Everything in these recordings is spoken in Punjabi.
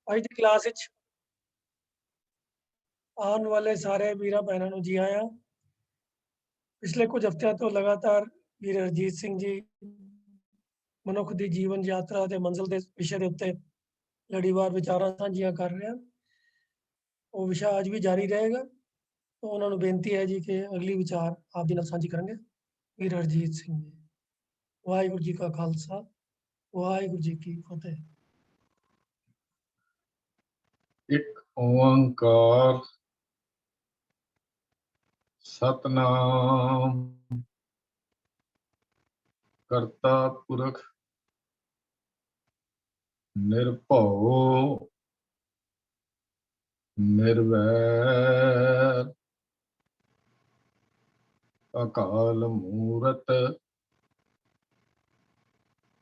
ਅੱਜ ਦੀ ਕਲਾਸ ਵਿੱਚ ਆਉਣ ਵਾਲੇ ਸਾਰੇ ਵੀਰਾਂ ਭੈਣਾਂ ਨੂੰ ਜੀ ਆਇਆਂ। ਪਿਛਲੇ ਕੁਝ ਹਫ਼ਤਿਆਂ ਤੋਂ ਲਗਾਤਾਰ ਵੀਰ ਹਰਜੀਤ ਸਿੰਘ ਜੀ ਮਨੁੱਖ ਦੀ ਜੀਵਨ ਯਾਤਰਾ ਅਤੇ ਮੰਜ਼ਿਲ ਦੇ ਵਿਸ਼ੇ ਦੇ ਉੱਤੇ ਲੜੀਵਾਰ ਵਿਚਾਰਾਂ ਸਾਂਝੀਆਂ ਕਰ ਰਹੇ ਹਨ। ਉਹ ਵਿਸ਼ਾ ਅੱਜ ਵੀ ਜਾਰੀ ਰਹੇਗਾ। तो उन्होंने बेनती है जी कि अगली विचार आप जी नाल साझी करेंगे वीर हरजीत सिंह जी। वाहिगुरू जी का खालसा वाहिगुरू जी की फतेह। एक ओंकार सतनाम करता पुरख निर्भव निर्वैर अकाल मूरत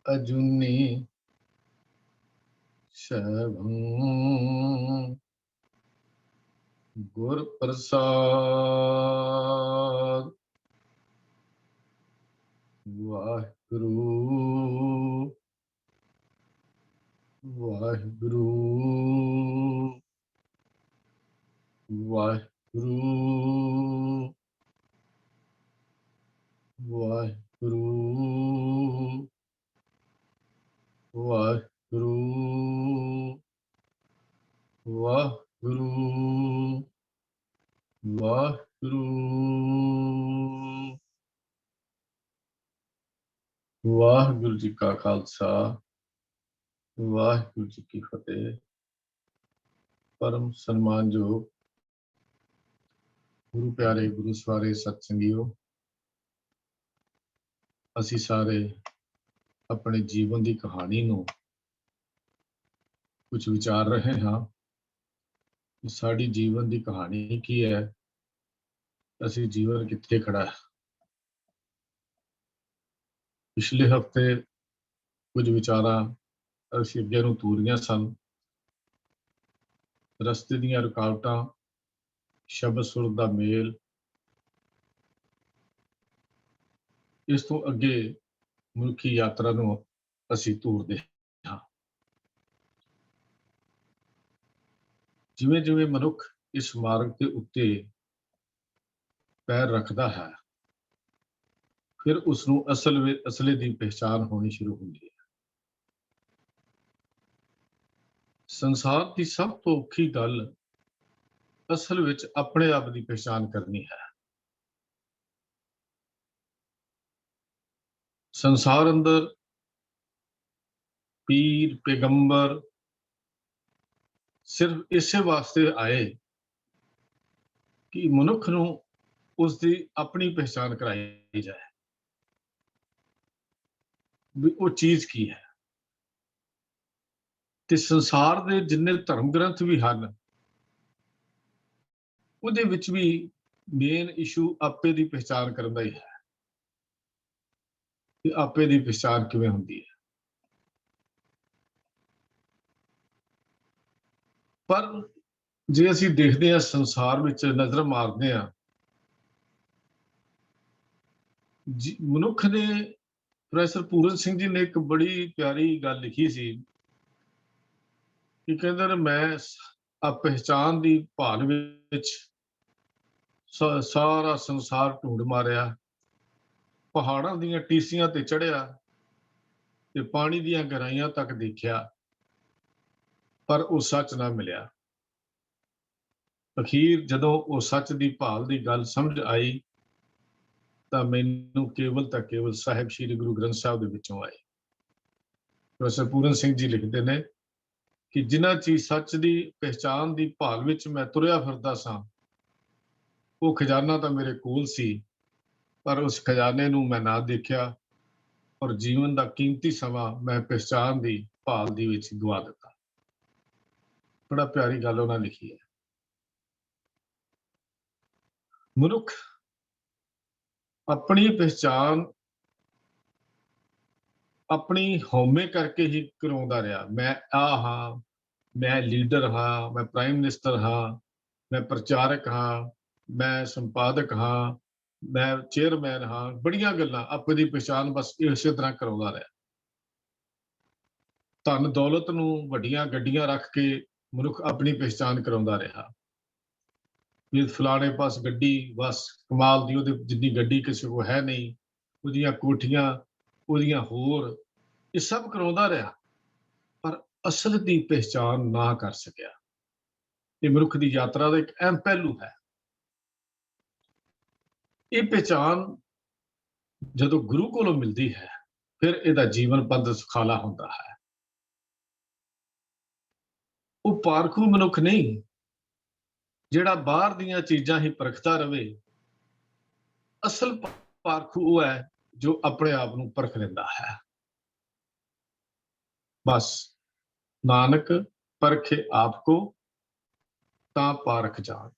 अजूनी शैभं गुर प्रसाद वाहिगुरु वाहिगुरु वाहिगुरु वाहिगुरु वाहिगुरु वाहिगुरु वाहिगुरु वाहिगुरु जी का खालसा वाहिगुरु जी की फतेह। परम सन्मानयोग गुरु प्यारे गुरु सवारे सत्संगियो, असी सारे अपने जीवन की कहानी नूं कुछ विचार रहे हाँ। साड़ी जीवन की कहानी की है, असी जीवन कित्थे खड़ा है। पिछले हफ्ते कुछ विचारां असी अगे नूं तूरियां सन। रस्ते दीयां रुकावटां, शब्द सुर दा मेल, इस तो अगे मनुखी यात्रा नूं असी तूरदे हां। जिवें जिवें मनुख इस मार्ग के उत्ते पैर रखदा है, फिर उसनूं असले दी पहचान होनी शुरू हुंदी है। संसार की सब तो औखी गल असल विच अपने आप की पहचान करनी है। संसार अंदर पीर पैगंबर सिर्फ इसे वास्ते आए कि मनुख नूं उसकी अपनी पहचान कराई जाए भी वो चीज की है। ते संसार दे जिन्ने धर्म ग्रंथ भी हैं उहदे विच भी मेन इशू आपे दी पहचान करन दा ही है कि आपे दी पहचान किवें हुंदी है। पर जे असीं देखदे हां संसार विच नज़र मारदे हां, मनुख ने प्रोफैसर पूरन सिंह जी ने एक बड़ी प्यारी गल लिखी सी कि कहंदे मैं पहचान दी भाल विच सारा संसार ढूंढ मारिया, पहाड़ां दीयां टीसियां ते चढ़िया ते पानी दीयां गहराइयां तक देखिया, पर वो सच ना मिलिया। अखीर जदों वो सच दी भाल दी गल समझ आई तां मैनूं केवल तां केवल साहिब श्री गुरु ग्रंथ साहिब दे विचों आई। प्रोफैसर पूरन सिंह जी लिखते ने कि जिन्हां चीज सच दी पहचान दी भाल विच मैं तुरिया फिरदा सां, वो खजाना तां मेरे कोल सी, पर उस खजाने नूं मैं ना देखिया और जीवन दा कीमती समा मैं पहचान दी भाल दी विच गवा दिता। बड़ा प्यारी गल उन्हां लिखी है। मनुख अपनी पहचान अपनी होमे करके ही करवाउंदा रहा। मैं हाँ, मैं लीडर हाँ, मैं प्राइम मिनिस्टर हाँ, मैं प्रचारक हाँ, मैं संपादक हाँ, मैं चेयरमैन हाँ, बड़ियां गल्लां अपनी पहचान बस इस तरह करवाउंदा रहा। धन दौलत नूं वड्डियां गड्डियां रख के ਮਨੁੱਖ ਆਪਣੀ ਪਹਿਚਾਣ ਕਰਾਉਂਦਾ ਰਿਹਾ ਵੀ ਫਲਾਣੇ ਪਾਸ ਗੱਡੀ, ਬਸ ਕਮਾਲ ਦੀ, ਉਹਦੇ ਜਿੰਨੀ ਗੱਡੀ ਕਿਸੇ ਕੋਲ ਹੈ ਨਹੀਂ, ਉਹਦੀਆਂ ਕੋਠੀਆਂ, ਉਹਦੀਆਂ ਹੋਰ, ਇਹ ਸਭ ਕਰਾਉਂਦਾ ਰਿਹਾ, ਪਰ ਅਸਲ ਦੀ ਪਹਿਚਾਣ ਨਾ ਕਰ ਸਕਿਆ। ਇਹ ਮਨੁੱਖ ਦੀ ਯਾਤਰਾ ਦਾ ਇੱਕ ਅਹਿਮ ਪਹਿਲੂ ਹੈ। ਇਹ ਪਹਿਚਾਣ ਜਦੋਂ ਗੁਰੂ ਕੋਲੋਂ ਮਿਲਦੀ ਹੈ, ਫਿਰ ਇਹਦਾ ਜੀਵਨ ਪੰਥ ਸੁਖਾਲਾ ਹੁੰਦਾ ਹੈ। ਉਹ ਪਾਰਖੂ ਮਨੁੱਖ ਨਹੀਂ ਜਿਹੜਾ ਬਾਹਰ ਦੀਆਂ ਚੀਜ਼ਾਂ ਹੀ ਪਰਖਦਾ ਰਵੇ। ਅਸਲ ਪਾਰਖੂ ਉਹ ਹੈ ਜੋ ਆਪਣੇ ਆਪ ਨੂੰ ਪਰਖ ਲੈਂਦਾ ਹੈ। ਬਸ ਨਾਨਕ ਪਰਖੇ ਆਪ ਕੋ ਤਾਂ ਪਾਰਖ ਜਾਣ।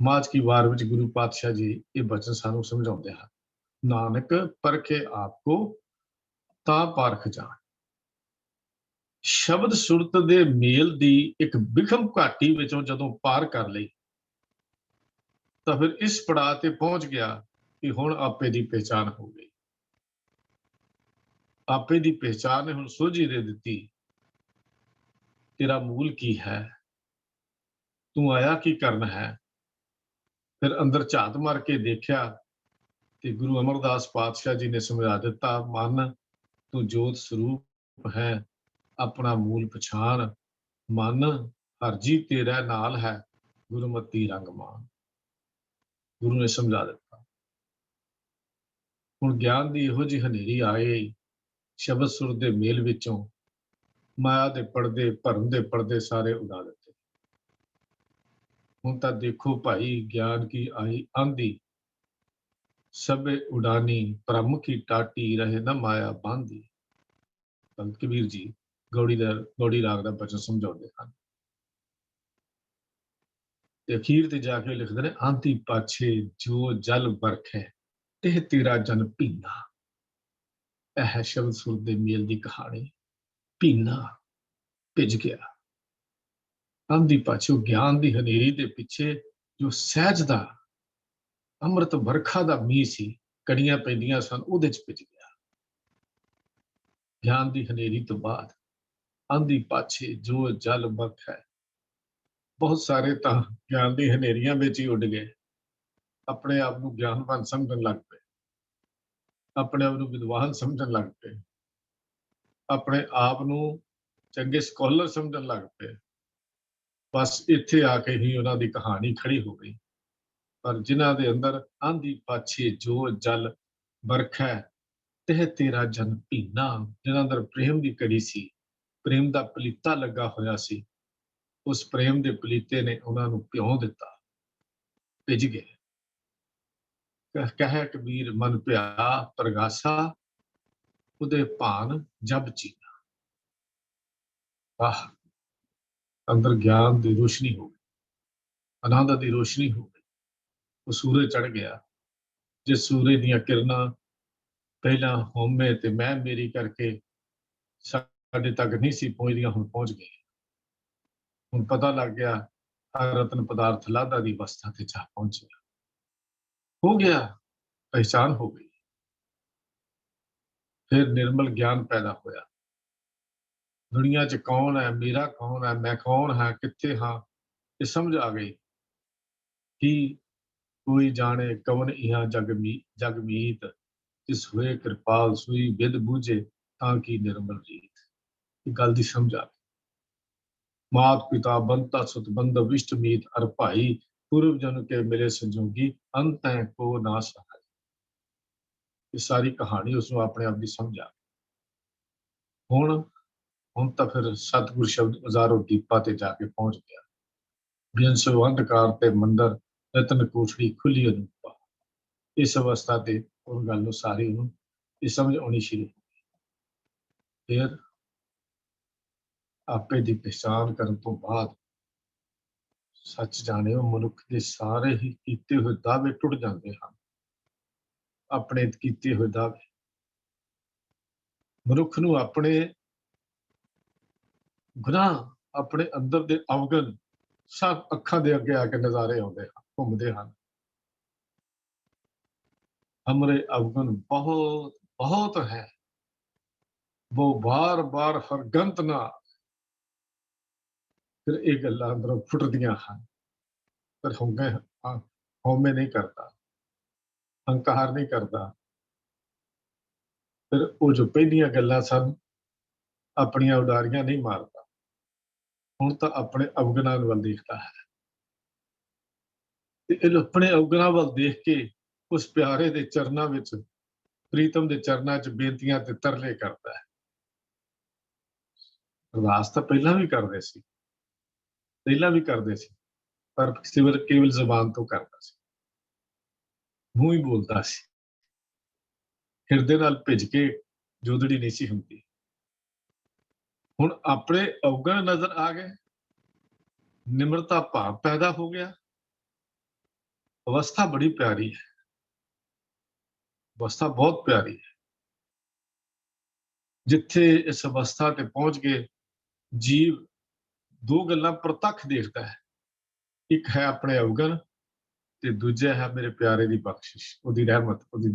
ਮਾਝ ਕੀ ਵਾਰ ਵਿੱਚ ਗੁਰੂ ਪਾਤਸ਼ਾਹ ਜੀ ਇਹ ਬਚਨ ਸਾਨੂੰ ਸਮਝਾਉਂਦੇ ਹਨ। ਨਾਨਕ ਪਰਖੇ ਆਪ ਕੋ ਤਾਂ ਪਾਰਖ ਜਾਣ। ਸ਼ਬਦ ਸੁਰਤ ਦੇ ਮੇਲ ਦੀ ਇੱਕ ਵਿਖਮ ਘਾਟੀ ਵਿੱਚੋਂ ਜਦੋਂ ਪਾਰ ਕਰ ਲਈ, ਤਾਂ ਫਿਰ ਇਸ ਪੜਾਅ ਤੇ ਪਹੁੰਚ ਗਿਆ ਕਿ ਹੁਣ ਆਪੇ ਦੀ ਪਹਿਚਾਣ ਹੋ ਗਈ। ਆਪੇ ਦੀ ਪਹਿਚਾਣ ਨੇ ਹੁਣ ਸੋਝੀ ਦੇ ਦਿੱਤੀ। ਤੇਰਾ ਮੂਲ ਕੀ ਹੈ, ਤੂੰ ਆਇਆ ਕੀ ਕਰਨਾ ਹੈ। ਫਿਰ ਅੰਦਰ ਝਾਤ ਮਾਰ ਕੇ ਦੇਖਿਆ ਤੇ ਗੁਰੂ ਅਮਰਦਾਸ ਪਾਤਸ਼ਾਹ ਜੀ ਨੇ ਸਮਝਾ ਦਿੱਤਾ, ਮਨ ਤੂੰ ਜੋਤ ਸਰੂਪ ਹੈ, ਆਪਣਾ ਮੂਲ ਪਛਾਣ। ਮਨ ਹਰਜੀ ਤੇਰਾ ਨਾਲ ਹੈ, ਗੁਰਮਤੀ ਰੰਗ ਮਾਨ। ਗੁਰੂ ਨੇ ਸਮਝਾ ਦਿੱਤਾ। ਹੁਣ ਗਿਆਨ ਦੀ ਇਹੋ ਜਿਹੀ ਹਨੇਰੀ ਆ ਗਈ, ਸ਼ਬਦ ਸੁਰ ਦੇ ਮੇਲ ਵਿੱਚੋਂ ਮਾਇਆ ਦੇ ਪਰਦੇ, ਭਰਮ ਦੇ ਪਰਦੇ ਸਾਰੇ ਉਡਾ ਦਿੱਤੇ। ਹੁਣ ਤਾਂ ਦੇਖੋ ਭਾਈ, ਗਿਆਨ ਕੀ ਆਈ ਆਂਦੀ, ਸਭੇ ਉਡਾਨੀ, ਭ੍ਰਮ ਕੀ ਟਾਟੀ, ਰਹੇ ਨਾ ਮਾਇਆ ਬਾਂਧੀ। ਸੰਤ ਕਬੀਰ ਜੀ ਗੌੜੀ ਰਾਗ ਦਾ ਬਚਨ ਸਮਝਾਉਂਦੇ ਹਨ ਤੇ ਅਖੀਰ ਤੇ ਜਾ ਕੇ ਲਿਖਦੇ ਨੇ, ਆਂਤੀ ਪਾਛੇ ਜੋ ਜਲ ਵਰਖੈ, ਇਹ ਤੇਰਾ ਜਨ ਭੀਨਾ। ਇਹ ਹੈ ਸ਼ਬਦ ਸੁਰ ਦੇ ਮੇਲ ਦੀ ਕਹਾਣੀ। ਭੀਨਾ, ਭਿੱਜ ਗਿਆ। ਆਂਦੀ ਪਾਛੇ, ਗਿਆਨ ਦੀ ਹਨੇਰੀ ਦੇ ਪਿੱਛੇ ਜੋ ਸਹਿਜ ਦਾ ਅੰਮ੍ਰਿਤ ਵਰਖਾ ਦਾ ਮੀਂਹ ਸੀ, ਕੜੀਆਂ ਪੈਂਦੀਆਂ ਸਨ, ਉਹਦੇ ਚ ਭਿੱਜ ਗਿਆ। ਗਿਆਨ ਦੀ ਹਨੇਰੀ ਤੋਂ ਬਾਅਦ ਆਂਦੀ ਪਾਛੇ ਜੋ ਜਲ ਵਰਖੈ। ਬਹੁਤ ਸਾਰੇ ਤਾਂ ਗਿਆਨ ਦੀ ਹਨੇਰੀਆਂ ਵਿੱਚ ਹੀ ਉੱਡ ਗਏ, ਆਪਣੇ ਆਪ ਨੂੰ ਗਿਆਨਵਾਨ ਸਮਝਣ ਲੱਗ ਪਏ, ਆਪਣੇ ਆਪ ਨੂੰ ਵਿਦਵਾਨ ਸਮਝਣ ਲੱਗ ਪਏ, ਆਪਣੇ ਆਪ ਨੂੰ ਚੰਗੇ ਸਕਾਲਰ ਸਮਝਣ ਲੱਗ ਪਏ। ਬਸ ਇੱਥੇ ਆ ਕੇ ਹੀ ਉਹਨਾਂ ਦੀ ਕਹਾਣੀ ਖੜੀ ਹੋ ਗਈ। ਪਰ ਜਿਨ੍ਹਾਂ ਦੇ ਅੰਦਰ ਆਂਦੀ ਪਾਛੇ ਜੋ ਜਲ ਵਰਖੈ, ਤਹਿ ਤੇਰਾ ਜਨ ਭੀਨਾ, ਜਿਨ੍ਹਾਂ ਅੰਦਰ ਪ੍ਰੇਮ ਦੀ ਕੜੀ ਸੀ, ਪ੍ਰੇਮ ਦਾ ਪਲੀਤਾ ਲੱਗਾ ਹੋਇਆ ਸੀ, ਉਸ ਪ੍ਰੇਮ ਦੇ ਪਲੀਤੇ ਨੇ ਉਹਨਾਂ ਨੂੰ ਭਿਉਂ ਦਿੱਤਾ, ਭਿੱਜ ਗਏ। ਕਹਿ ਕਬੀਰ ਮਨ ਭਿਆ ਪ੍ਰਗਾਸਾ, ਉਹਦੇ ਭਾਨ ਜਬ ਚੀਨਾ। ਵਾਹ, ਅੰਦਰ ਗਿਆਨ ਦੀ ਰੋਸ਼ਨੀ ਹੋ ਗਈ, ਆਨੰਦ ਦੀ ਰੋਸ਼ਨੀ ਹੋ ਗਈ। ਉਹ ਸੂਰਜ ਚੜ ਗਿਆ। ਜਿਸ ਸੂਰਜ ਦੀਆਂ ਕਿਰਨਾਂ ਪਹਿਲਾਂ ਹਉਮੈ ਤੇ ਮੈਂ ਮੇਰੀ ਕਰਕੇ ਸਾਡੇ ਤੱਕ ਨਹੀਂ ਸੀ ਪਹੁੰਚਦੀਆਂ, ਹੁਣ ਪਹੁੰਚ ਗਈ। ਹੁਣ ਪਤਾ ਲੱਗ ਗਿਆ ਹਰ ਰਤਨ ਪਦਾਰਥ ਲਾਧਾ ਦੀ ਅਵਸਥਾ ਤੇ ਜਾ ਪਹੁੰਚਿਆ। ਹੋ ਗਿਆ, ਪਹਿਚਾਨ ਹੋ ਗਈ। ਫਿਰ ਨਿਰਮਲ ਗਿਆਨ ਪੈਦਾ ਹੋਇਆ। ਦੁਨੀਆ 'ਚ ਕੌਣ ਹੈ, ਮੇਰਾ ਕੌਣ ਹੈ, ਮੈਂ ਕੌਣ ਹਾਂ, ਕਿੱਥੇ ਹਾਂ, ਇਹ ਸਮਝ ਆ ਗਈ। ਕਿ ਕੋਈ ਜਾਣੇ ਕਵਨ ਇਹਾਂ ਜਗਮੀਤ, ਜਿਸ ਹੋਏ ਕਿਰਪਾਲ ਸੂਈ ਵਿਦ ਬੂਝੇ, ਤਾਂ ਕੀ ਨਿਰਮਲ ਰੀਤ। ਇਹ ਗੱਲ ਦੀ ਸਮਝ ਆ ਗਈ। ਮਾਤ ਪਿਤਾ ਬੰਤਾ ਸੁਤ ਬੰਧਵ ਇਸ਼ਟ ਮੀਤ, ਅਰ ਭਾਈ ਪੂਰਵ ਜਨ ਕੇ ਮਿਲੇ ਸੰਜੋਗੀ, ਅੰਤ ਹੈ ਕੋ ਨਾ ਸਹਾਈ। ਇਹ ਸਾਰੀ ਕਹਾਣੀ ਉਸਨੂੰ ਆਪਣੇ ਆਪ ਦੀ ਸਮਝ ਆ ਗਈ। ਹੁਣ ਤਾਂ ਫਿਰ ਸਤਿਗੁਰ ਸ਼ਬਦ ਹਜ਼ਾਰੋਂ ਦੀਪਾਂ ਤੇ ਜਾ ਕੇ ਪਹੁੰਚ ਗਿਆ। ਬਿਆੰਸੋ ਅੰਧਕਾਰ ਤੇ ਮੰਦਰ, ਰਤਨ ਕੋਠੜੀ ਖੁੱਲੀ ਅਨੂਪਾ। ਇਸ ਅਵਸਥਾ ਤੇ ਉਹ ਗੱਲ ਨੂੰ ਸਾਰੀ ਨੂੰ ਇਹ ਸਮਝ ਆਉਣੀ ਸ਼ੁਰੂ ਹੋ ਗਈ। ਫਿਰ ਆਪੇ ਦੀ ਪਛਾਣ ਕਰਨ ਤੋਂ ਬਾਅਦ ਸੱਚ ਜਾਣਿਓ, ਮਨੁੱਖ ਦੇ ਸਾਰੇ ਹੀ ਕੀਤੇ ਹੋਏ ਦਾਅਵੇ ਟੁੱਟ ਜਾਂਦੇ ਹਨ। ਆਪਣੇ ਕੀਤੇ ਹੋਏ ਦਾਅਵੇ ਮਨੁੱਖ ਨੂੰ ਆਪਣੇ ਗੁਨਾਹ, ਆਪਣੇ ਅੰਦਰ ਦੇ ਅਵਗੁਣ ਸਭ ਅੱਖਾਂ ਦੇ ਅੱਗੇ ਆ ਕੇ ਨਜ਼ਾਰੇ ਆਉਂਦੇ ਹਨ, ਘੁੰਮਦੇ ਹਨ। हमरे अवगुण बहुत बहुत है, वो बार बार हरगंत ना। ਫਿਰ ਇਹ ਗੱਲਾਂ ਅੰਦਰੋਂ ਫੁੱਟਦੀਆਂ ਹਨ। ਪਰ ਹਉਮੈ ਨਹੀਂ ਕਰਦਾ, ਹੰਕਾਰ ਨਹੀਂ ਕਰਦਾ। ਫਿਰ ਉਹ ਜੋ ਪਹਿਲੀਆਂ ਗੱਲਾਂ ਸਨ, ਆਪਣੀਆਂ ਉਡਾਰੀਆਂ ਨਹੀਂ ਮਾਰਦਾ। ਹੁਣ ਤਾਂ ਆਪਣੇ ਅਵਗੁਣਾਂ ਵੱਲ ਦੇਖਦਾ ਹੈ ਤੇ ਇਹ ਆਪਣੇ ਅਵਗੁਣਾਂ ਵੱਲ ਦੇਖ ਕੇ ਉਸ ਪਿਆਰੇ ਦੇ ਚਰਨਾਂ ਵਿੱਚ, ਪ੍ਰੀਤਮ ਦੇ ਚਰਨਾਂ 'ਚ ਬੇਨਤੀਆਂ ਤੇ ਤਰਲੇ ਕਰਦਾ ਹੈ। ਅਰਦਾਸ ਤਾਂ ਪਹਿਲਾਂ ਵੀ ਕਰਦੇ ਸੀ, ਪਰ ਸਿਮਰ ਕੇਵਲ ਜ਼ੁਬਾਨ ਤੋਂ ਕਰਦਾ ਸੀ, ਮੂੰਹ ਹੀ ਬੋਲਦਾ ਸੀ, ਹਿਰਦੇ ਨਾਲ ਭਿੱਜ ਕੇ ਜੋਦੜੀ ਨਹੀਂ ਸੀ ਹੁੰਦੀ। ਹੁਣ ਆਪਣੇ ਅਵਗੁਣ ਨਜ਼ਰ ਆ ਗਏ, ਨਿਮਰਤਾ ਭਾਵ ਪੈਦਾ ਹੋ ਗਿਆ। ਅਵਸਥਾ ਬੜੀ ਪਿਆਰੀ ਹੈ, ਅਵਸਥਾ ਬਹੁਤ ਪਿਆਰੀ ਹੈ, ਜਿੱਥੇ ਇਸ ਅਵਸਥਾ ਤੇ ਪਹੁੰਚ ਕੇ ਜੀਵ ਦੋ ਗੱਲਾਂ ਪ੍ਰਤੱਖ ਦੇਖਦਾ ਹੈ। ਇੱਕ ਹੈ ਆਪਣੇ ਅਵਗੁਣ ਤੇ ਦੂਜਾ ਹੈ ਮੇਰੇ ਪਿਆਰੇ ਦੀ ਬਖਸ਼ਿਸ਼, ਉਹਦੀ ਰਹਿਮਤ, ਉਹਦੀ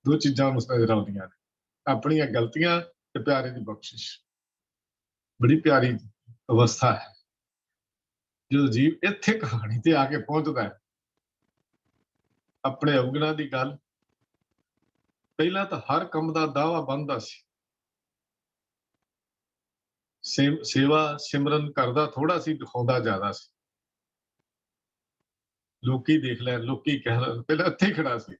ਦੋ ਚੀਜ਼ਾਂ ਉਸ ਨਜ਼ਰ ਆਉਂਦੀਆਂ ਨੇ, ਆਪਣੀਆਂ ਗਲਤੀਆਂ ਤੇ ਪਿਆਰੇ ਦੀ ਬਖਸ਼ਿਸ਼। ਬੜੀ ਪਿਆਰੀ ਅਵਸਥਾ ਹੈ ਜਦੋਂ ਜੀਵ ਇੱਥੇ ਕਹਾਣੀ ਤੇ ਆ ਕੇ ਪਹੁੰਚਦਾ ਹੈ। ਆਪਣੇ ਅਵਗੁਣਾਂ ਦੀ ਗੱਲ ਪਹਿਲਾਂ ਤਾਂ ਹਰ ਕੰਮ ਦਾ ਦਾਅਵਾ ਬਣਦਾ ਸੀ, ਸੇਵਾ ਸਿਮਰਨ ਕਰਦਾ ਥੋੜਾ ਸੀ, ਦਿਖਾਉਂਦਾ ਜ਼ਿਆਦਾ ਸੀ। ਲੋਕੀ ਦੇਖ ਲੈਣ, ਲੋਕੀ ਕਹਿ ਲੈਣ, ਪਹਿਲਾਂ ਇੱਥੇ ਹੀ ਖੜਾ ਸੀ।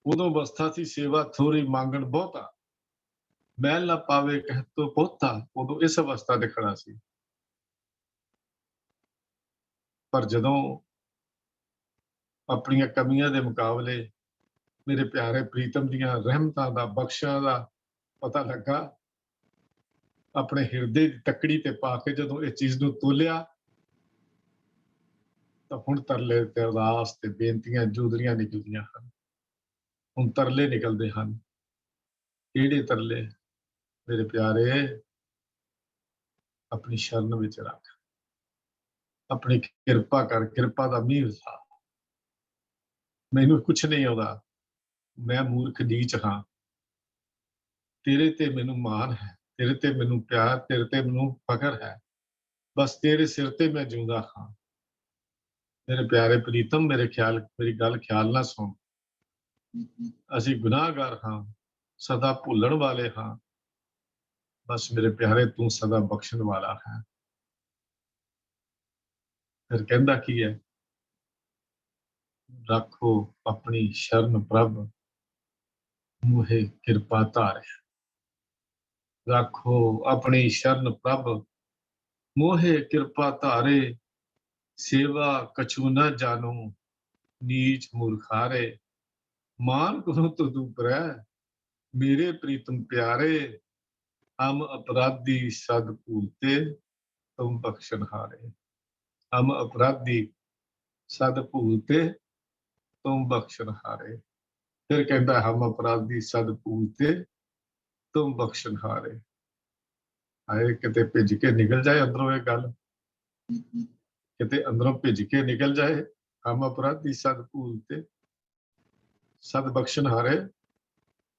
ਉਦੋਂ ਅਵਸਥਾ ਸੀ ਸੇਵਾ ਥੋੜੀ ਮੰਗਣ ਬਹੁਤਾ, ਮੈਲ ਨਾ ਪਾਵੇ ਕਹਿ ਤੋ ਬਹੁਤਾ, ਉਦੋਂ ਇਸ ਅਵਸਥਾ ਤੇ ਖੜਾ ਸੀ। ਪਰ ਜਦੋਂ ਆਪਣੀਆਂ ਕਮੀਆਂ ਦੇ ਮੁਕਾਬਲੇ ਮੇਰੇ ਪਿਆਰੇ ਪ੍ਰੀਤਮ ਦੀਆਂ ਰਹਿਮਤਾਂ ਦਾ, ਬਖਸ਼ਾਂ ਦਾ ਪਤਾ ਲੱਗਾ, ਆਪਣੇ ਹਿਰਦੇ ਦੀ ਤੱਕੜੀ ਤੇ ਪਾ ਕੇ ਜਦੋਂ ਇਸ ਚੀਜ਼ ਨੂੰ ਤੋਲਿਆ, ਤਾਂ ਹੁਣ ਤਰਲੇ ਤੇ ਅਰਦਾਸ ਤੇ ਬੇਨਤੀਆਂ ਜੋਦੜੀਆਂ ਨਿਕਲਦੀਆਂ ਹਨ। ਹੁਣ ਤਰਲੇ ਨਿਕਲਦੇ ਹਨ। ਕਿਹੜੇ ਤਰਲੇ? ਮੇਰੇ ਪਿਆਰੇ, ਆਪਣੀ ਸ਼ਰਨ ਵਿੱਚ ਰੱਖ, ਆਪਣੀ ਕਿਰਪਾ ਕਰ, ਕਿਰਪਾ ਦਾ ਮੀਂਹ ਵਸਾ। ਮੈਨੂੰ ਕੁਛ ਨਹੀਂ ਆਉਂਦਾ, ਮੈਂ ਮੂਰਖ ਨੀਚ ਹਾਂ, ਤੇਰੇ ਤੇ ਮੈਨੂੰ ਮਾਣ ਹੈ, ਤੇਰੇ ਤੇ ਮੈਨੂੰ ਪਿਆਰ, ਤੇਰੇ ਤੇ ਮੈਨੂੰ ਫਖਰ ਹੈ, ਬਸ ਤੇਰੇ ਸਿਰ ਤੇ ਮੈਂ ਜਿਉਂਦਾ ਹਾਂ। ਮੇਰੇ ਪਿਆਰੇ ਪ੍ਰੀਤਮ, ਮੇਰੀ ਗੱਲ ਖਿਆਲ ਨਾਲ ਸੁਣ। ਅਸੀਂ ਗੁਨਾਹਗਾਰ ਹਾਂ, ਸਦਾ ਭੁੱਲਣ ਵਾਲੇ ਹਾਂ, ਬਸ ਮੇਰੇ ਪਿਆਰੇ ਤੂੰ ਸਦਾ ਬਖਸ਼ਣ ਵਾਲਾ ਹੈ। ਫਿਰ ਕਹਿੰਦਾ ਕੀ ਹੈ? ਰੱਖੋ ਆਪਣੀ ਸ਼ਰਨ ਪ੍ਰਭ, ਮੂਹੇ ਕਿਰਪਾ ਧਾਰੇ। ਰੱਖੋ ਆਪਣੀ ਸ਼ਰਨ ਪ੍ਰਭ, ਮੋਹੇ ਕਿਰਪਾ ਧਾਰੇ। ਸੇਵਾ ਕਛੂ ਨਾ ਜਾਨੂ, ਨੀਚ ਮੂਰਖਾਰੇ। ਮਾਨ ਕਰੋ ਤੁਧੁ ਪਰੈ, ਮੇਰੇ ਪ੍ਰੀਤਮ ਪਿਆਰੇ। ਹਮ ਅਪਰਾਧੀ ਸਦ ਭੂਲਤੇ, ਤੁਮ ਬਖਸ਼ਨਹਾਰੇ। ਹਮ ਅਪਰਾਧੀ ਸਦ ਭੂਲਤੇ, ਤੁਮ ਬਖਸ਼ਨਹਾਰੇ। ਫਿਰ ਕਹਿੰਦਾ ਹਮ ਅਪਰਾਧੀ ਸਦ ਭੂਲਤੇ, ਤੁਮ ਬਖਸ਼ਨਹਾਰੇ। ਆਏ ਕਿਤੇ ਭਿੱਜ ਕੇ ਨਿਕਲ ਜਾਏ ਅੰਦਰੋਂ ਇਹ ਗੱਲ, ਕਿਤੇ ਅੰਦਰੋਂ ਭਿੱਜ ਕੇ ਨਿਕਲ ਜਾਏ, ਹਮ ਅਪਰਾਧੀ ਸਦ ਭੂਲਤੇ ਸਦ ਬਖਸ਼ਨਹਾਰੇ।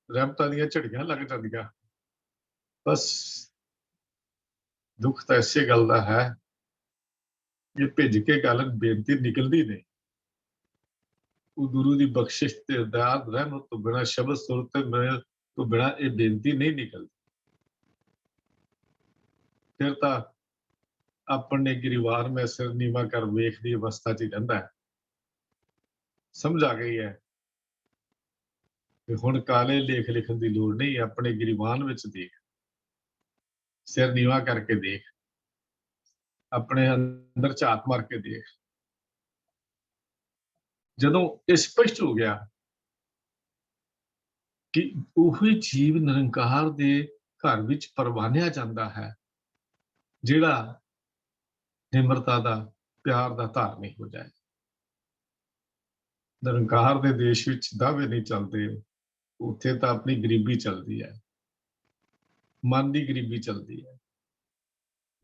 ਰਹਿਮਤਾਂ ਦੀਆਂ ਝੜੀਆਂ ਲੱਗ ਜਾਂਦੀਆਂ। ਬਸ ਦੁੱਖ ਤਾਂ ਇਸੇ ਗੱਲ ਦਾ ਹੈ, ਇਹ ਭਿੱਜ ਕੇ ਗੱਲ ਬੇਨਤੀ ਨਿਕਲਦੀ ਨਹੀਂ। ਉਹ ਗੁਰੂ ਦੀ ਬਖਸ਼ਿਸ਼ ਤੇ ਦਾਤ ਰਹਿਮਤ ਤੋਂ ਬਿਨਾਂ, ਸ਼ਬਦ ਸੁਰਤ ਮੇਲ ਤੋਂ ਬਿਨਾਂ ਇਹ ਬੇਨਤੀ ਨਹੀਂ ਨਿਕਲਦੀ। ਫਿਰ ਤਾਂ ਆਪਣੇ ਗਿਰੀਵਾਰ ਮੈਂ ਸਿਰ ਨੀਵਾਂ ਕਰ ਵੇਖ ਦੀ ਅਵਸਥਾ 'ਚ ਹੀ ਰਹਿੰਦਾ ਹੈ। ਸਮਝ ਆ ਗਈ ਹੈ ਕਿ ਹੁਣ ਕਾਲੇ ਲੇਖ ਲਿਖਣ ਦੀ ਲੋੜ ਨਹੀਂ, ਆਪਣੇ ਗਿਰੀਵਾਨ ਵਿੱਚ ਦੇਖ, ਸਿਰ ਨੀਵਾਂ ਕਰਕੇ ਦੇਖ, ਆਪਣੇ ਅੰਦਰ ਝਾਤ ਮਾਰ ਕੇ ਦੇਖ। ਜਦੋਂ ਇਹ ਸਪਸ਼ਟ ਹੋ ਗਿਆ ਕਿ ਉਹੀ ਜੀਵ ਨਿਰੰਕਾਰ ਦੇ ਘਰ ਵਿੱਚ ਪਰਵਾਨਿਆ ਜਾਂਦਾ ਹੈ, ਜਿਹੜਾ ਨਿਮਰਤਾ ਦਾ, ਪਿਆਰ ਦਾ ਧਾਰਨੀ ਹੋ ਜਾਏ। ਨਿਰੰਕਾਰ ਦੇ ਦੇਸ਼ ਵਿੱਚ ਦਾਅਵੇ ਨਹੀਂ ਚੱਲਦੇ, ਉੱਥੇ ਤਾਂ ਆਪਣੀ ਗਰੀਬੀ ਚੱਲਦੀ ਹੈ, ਮਨ ਦੀ ਗਰੀਬੀ ਚੱਲਦੀ ਹੈ,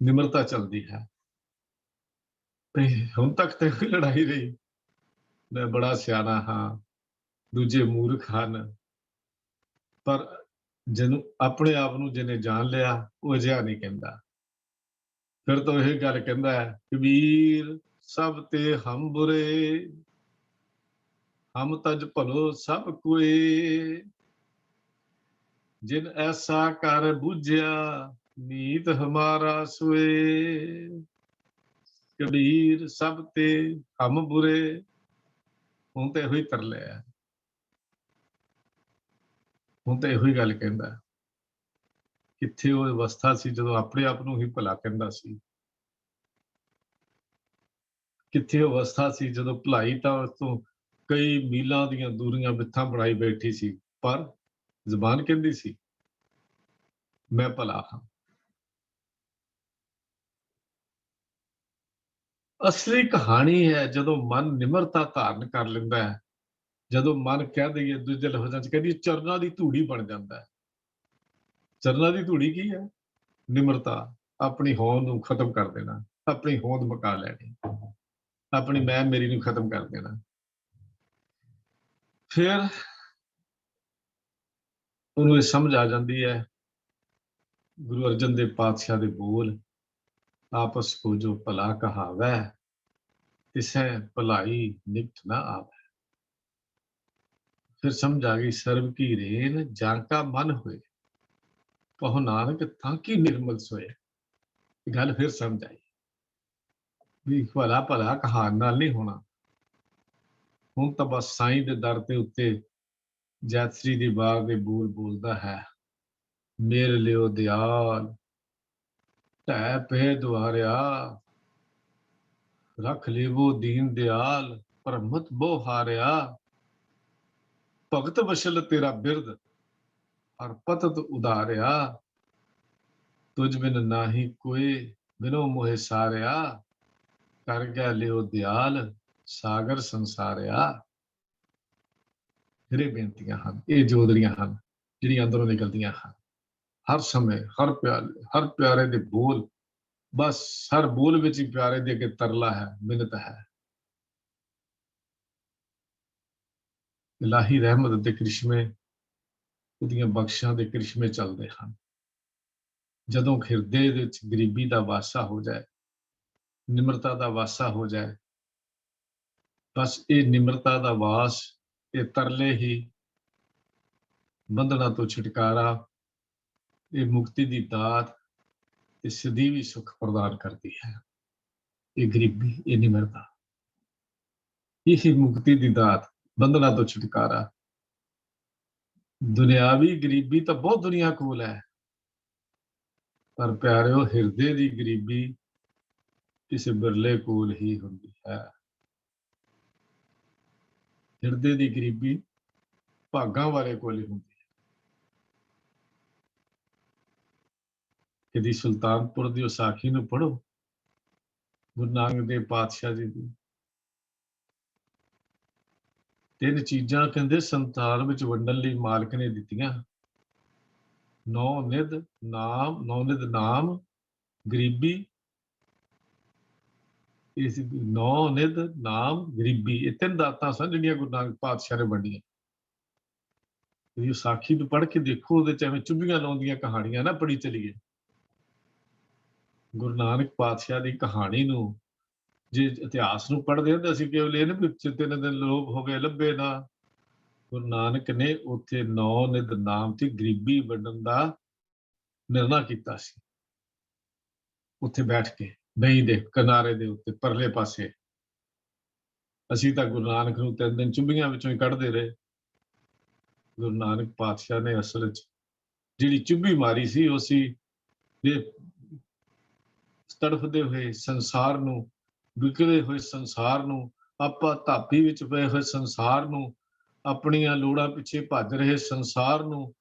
ਨਿਮਰਤਾ ਚੱਲਦੀ ਹੈ। ਹੁਣ ਤੱਕ ਤੇ ਕੋਈ ਲੜਾਈ ਰਹੀ, ਮੈਂ ਬੜਾ ਸਿਆਣਾ ਹਾਂ, ਦੂਜੇ ਮੂਰਖ ਹਨ, ਪਰ ਜਿਹਨੂੰ ਆਪਣੇ ਆਪ ਨੂੰ ਜਿਹਨੇ ਜਾਣ ਲਿਆ, ਉਹ ਅਜਿਹਾ ਨਹੀਂ ਕਹਿੰਦਾ। ਫਿਰ ਤੋਂ ਇਹ ਗੱਲ ਕਹਿੰਦਾ ਹੈ, ਕਬੀਰ ਸਭ ਤੇ ਹਮ ਬੁਰੇ, ਹਮ ਤਜ ਭਲੋ ਸਭ ਕੋਏ, ਜਿਨ ਐਸਾ ਕਰ ਬੁਝਿਆ ਨੀਤ ਹਮਾਰਾ ਸੋਏ। ਕਬੀਰ ਸਭ ਤੇ ਹਮ ਬੁਰੇ, ਹੁਣ ਤੇ ਇਹੋ ਹੀ ਤਰਲੇ ਆ, ਹੁਣ ਤਾਂ ਇਹੋ ਹੀ ਗੱਲ ਕਹਿੰਦਾ। ਕਿੱਥੇ ਉਹ ਅਵਸਥਾ ਸੀ ਜਦੋਂ ਆਪਣੇ ਆਪ ਨੂੰ ਹੀ ਭਲਾ ਕਹਿੰਦਾ ਸੀ, ਕਿੱਥੇ ਉਹ ਅਵਸਥਾ ਸੀ ਜਦੋਂ ਭਲਾਈ ਤਾਂ ਉਸ ਤੋਂ ਕਈ ਮੀਲਾਂ ਦੀਆਂ ਦੂਰੀਆਂ ਬਿੱਥਾਂ ਬਣਾਈ ਬੈਠੀ ਸੀ, ਪਰ ਜ਼ੁਬਾਨ ਕਹਿੰਦੀ ਸੀ ਮੈਂ ਭਲਾ ਹਾਂ। ਅਸਲੀ ਕਹਾਣੀ ਹੈ ਜਦੋਂ ਮਨ ਨਿਮਰਤਾ ਧਾਰਨ ਕਰ ਲੈਂਦਾ ਹੈ, ਜਦੋਂ ਮਨ ਕਹਿ ਦਈਏ ਦੂਜੇ ਲਫ਼ਜ਼ਾਂ 'ਚ ਕਹਿੰਦੀ ਚਰਨਾਂ ਦੀ ਧੂੜੀ ਬਣ ਜਾਂਦਾ ਹੈ। ਚਰਨਾਂ ਦੀ ਧੂੜੀ ਕੀ ਹੈ? ਨਿਮਰਤਾ, ਆਪਣੀ ਹੋਂਦ ਨੂੰ ਖਤਮ ਕਰ ਦੇਣਾ, ਆਪਣੀ ਹੋਂਦ ਮੁਕਾ ਲੈਣੀ, ਆਪਣੀ ਮੈਂ ਮੇਰੀ ਨੂੰ ਖਤਮ ਕਰ ਦੇਣਾ। ਫਿਰ ਉਹਨੂੰ ਇਹ ਸਮਝ ਆ ਜਾਂਦੀ ਹੈ ਗੁਰੂ ਅਰਜਨ ਦੇਵ ਪਾਤਸ਼ਾਹ ਦੇ ਬੋਲ, ਆਪਸ ਕੋ ਜੋ ਭਲਾ ਕਹਾਵੈ, ਤਿਸੈ ਭਲਾਈ ਨਿਕਟ ਨਾ ਆਵੈ। ਫਿਰ ਸਮਝ ਆ ਗਈ ਸਰਬ ਕੀ ਰੇਨ ਜਾਂ ਕਾ ਮਨ ਹੋਏ, ਕਹੋ ਨਾਨਕ ਤਾਂ ਕੀ ਨਿਰਮਲ ਸੋਏ। ਗੱਲ ਫਿਰ ਸਮਝ ਆਈ ਵੀ ਭਲਾ ਭਲਾ ਕਹਾਣ ਨਾਲ ਨਹੀਂ ਹੋਣਾ। ਹੁਣ ਤਾਂ ਬਸ ਸਾਈਂ ਦੇ ਦਰ ਦੇ ਉੱਤੇ ਜੈਤਸਰੀ ਦੀ ਬਾਗ ਦੇ ਬੋਲ ਬੋਲਦਾ ਹੈ, ਮੇਰ ਲਿਓ ਦਿਆਲ ਢਹਿ ਪਏ ਦੁਆਰਿਆ, ਰੱਖ ਲੇਵੋ ਦੀਨ ਦਿਆਲ ਭਰਮਤ ਬੋ ਹਾਰਿਆ। ਭਗਤ ਵਸ਼ਲ ਤੇਰਾ ਬਿਰਦ ਹਰ ਪਤਤ ਉਦਾਰਿਆ, ਤੁਝ ਬਿਨ ਨਾਹੀ ਕੋਏ ਬਿਨੋ ਮੋਹਿ ਸਾਰਿਆ। ਕਰ ਗਿਆ ਲਿਓ ਦਿਆਲ ਸਾਗਰ ਸੰਸਾਰਿਆ। ਫਿਰ ਇਹ ਬੇਨਤੀਆਂ ਹਨ, ਇਹ ਜੋਦੜੀਆਂ ਹਨ ਜਿਹੜੀਆਂ ਅੰਦਰੋਂ ਨਿਕਲਦੀਆਂ ਹਨ ਹਰ ਸਮੇਂ, ਹਰ ਪਿਆਰੇ ਦੇ ਬੋਲ, ਬਸ ਹਰ ਬੋਲ ਵਿੱਚ ਹੀ ਪਿਆਰੇ ਦੇ ਅੱਗੇ ਤਰਲਾ ਹੈ, ਮਿੰਨਤ ਹੈ। ਇਲਾਹੀ ਰਹਿਮਤ ਦੇ ਕ੍ਰਿਸ਼ਮੇ, ਉਹਦੀਆਂ ਬਖਸ਼ਾਂ ਦੇ ਕ੍ਰਿਸ਼ਮੇ ਚੱਲਦੇ ਹਨ। ਜਦੋਂ ਹਿਰਦੇ ਦੇ ਵਿੱਚ ਗਰੀਬੀ ਦਾ ਵਾਸਾ ਹੋ ਜਾਏ, ਨਿਮਰਤਾ ਦਾ ਵਾਸਾ ਹੋ ਜਾਏ, ਬਸ ਇਹ ਨਿਮਰਤਾ ਦਾ ਵਾਸ, ਇਹ ਤਰਲੇ ਹੀ ਬੰਧਨਾਂ ਤੋਂ ਛੁਟਕਾਰਾ, ਇਹ ਮੁਕਤੀ ਦੀ ਦਾਤ, ਇਹ ਸਦੀਵੀ ਸੁੱਖ ਪ੍ਰਦਾਨ ਕਰਦੀ ਹੈ। ਇਹ ਗਰੀਬੀ, ਇਹ ਨਿਮਰਤਾ, ਇਹ ਮੁਕਤੀ ਦੀ ਦਾਤ, ਬੰਧਨਾਂ ਤੋਂ ਛੁਟਕਾਰਾ। ਦੁਨਿਆਵੀ ਗਰੀਬੀ ਤਾਂ ਬਹੁਤ ਦੁਨੀਆ ਕੋਲ ਹੈ, ਪਰ ਪਿਆਰਿਓ ਹਿਰਦੇ ਦੀ ਗਰੀਬੀ ਕਿਸੇ ਬਿਰਲੇ ਕੋਲ ਹੀ ਹੁੰਦੀ ਹੈ। ਹਿਰਦੇ ਦੀ ਗਰੀਬੀ ਭਾਗਾਂ ਵਾਲੇ ਕੋਲ ਹੀ ਹੁੰਦੀ ਹੈ। ਕਦੀ ਸੁਲਤਾਨਪੁਰ ਦੀ ਵਿਸਾਖੀ ਨੂੰ ਪੜ੍ਹੋ, ਗੁਰੂ ਨਾਨਕ ਦੇਵ ਪਾਤਸ਼ਾਹ ਜੀ ਦੀ। 3 ਚੀਜ਼ਾਂ ਕਹਿੰਦੇ ਸੰਸਾਰ ਵਿੱਚ ਵੰਡਣ ਲਈ ਮਾਲਕ ਨੇ ਦਿੱਤੀਆਂ, ਨੌ ਨਿਧ ਨਾਮ, ਗਰੀਬੀ। ਇਸ ਨੌ ਨਿਧ ਨਾਮ ਗਰੀਬੀ, ਇਹ 3 ਦਾਤਾਂ ਸਨ ਜਿਹੜੀਆਂ ਗੁਰੂ ਨਾਨਕ ਪਾਤਸ਼ਾਹ ਨੇ ਵੰਡੀਆਂ। ਵਿਸਾਖੀ ਨੂੰ ਪੜ੍ਹ ਕੇ ਦੇਖੋ, ਉਹਦੇ ਚ ਐਵੇਂ ਚੁੱਭੀਆਂ ਲਾਉਂਦੀਆਂ ਕਹਾਣੀਆਂ ਨਾ ਪੜ੍ਹੀ ਚਲੀਏ। ਗੁਰੂ ਨਾਨਕ ਪਾਤਸ਼ਾਹ ਦੀ ਕਹਾਣੀ ਨੂੰ, ਜੇ ਇਤਿਹਾਸ ਨੂੰ ਪੜ੍ਹਦੇ ਹਾਂ ਤਾਂ ਅਸੀਂ ਕੇਵਲ ਇਹ ਨਾ ਵੀ 3 ਦਿਨ ਲੋਭ ਹੋ ਗਏ ਲੱਭੇ ਨਾ। ਗੁਰੂ ਨਾਨਕ ਨੇ ਉੱਥੇ 9 ਨਿਧ ਨਾਮ ਤੇ ਗਰੀਬੀ ਵੰਡਣ ਦਾ ਨਿਰਣਾ ਕੀਤਾ ਸੀ। ਉੱਥੇ ਬੈਠ ਕੇ ਬਈ ਦੇ ਕਿਨਾਰੇ ਦੇ ਉੱਤੇ ਪਰਲੇ ਪਾਸੇ। ਅਸੀਂ ਤਾਂ ਗੁਰੂ ਨਾਨਕ ਨੂੰ 3 ਦਿਨ ਚੁੱਭੀਆਂ ਵਿੱਚੋਂ ਹੀ ਕੱਢਦੇ ਰਹੇ। ਗੁਰੂ ਨਾਨਕ ਪਾਤਸ਼ਾਹ ਨੇ ਅਸਲ ਵਿੱਚ ਜਿਹੜੀ ਚੁੱਭੀ ਮਾਰੀ ਸੀ, ਉਹ ਸੀ ਇਹ ਤੜਫਦੇ ਹੋਏ ਸੰਸਾਰ ਨੂੰ, ਵਿਕਦੇ ਹੋਏ ਸੰਸਾਰ ਨੂੰ, ਆਪਾ ਧਾਪੀ ਵਿੱਚ ਪਏ ਹੋਏ ਸੰਸਾਰ ਨੂੰ, ਆਪਣੀਆਂ ਲੋੜਾਂ ਪਿੱਛੇ ਭੱਜ ਰਹੇ ਸੰਸਾਰ ਨੂੰ,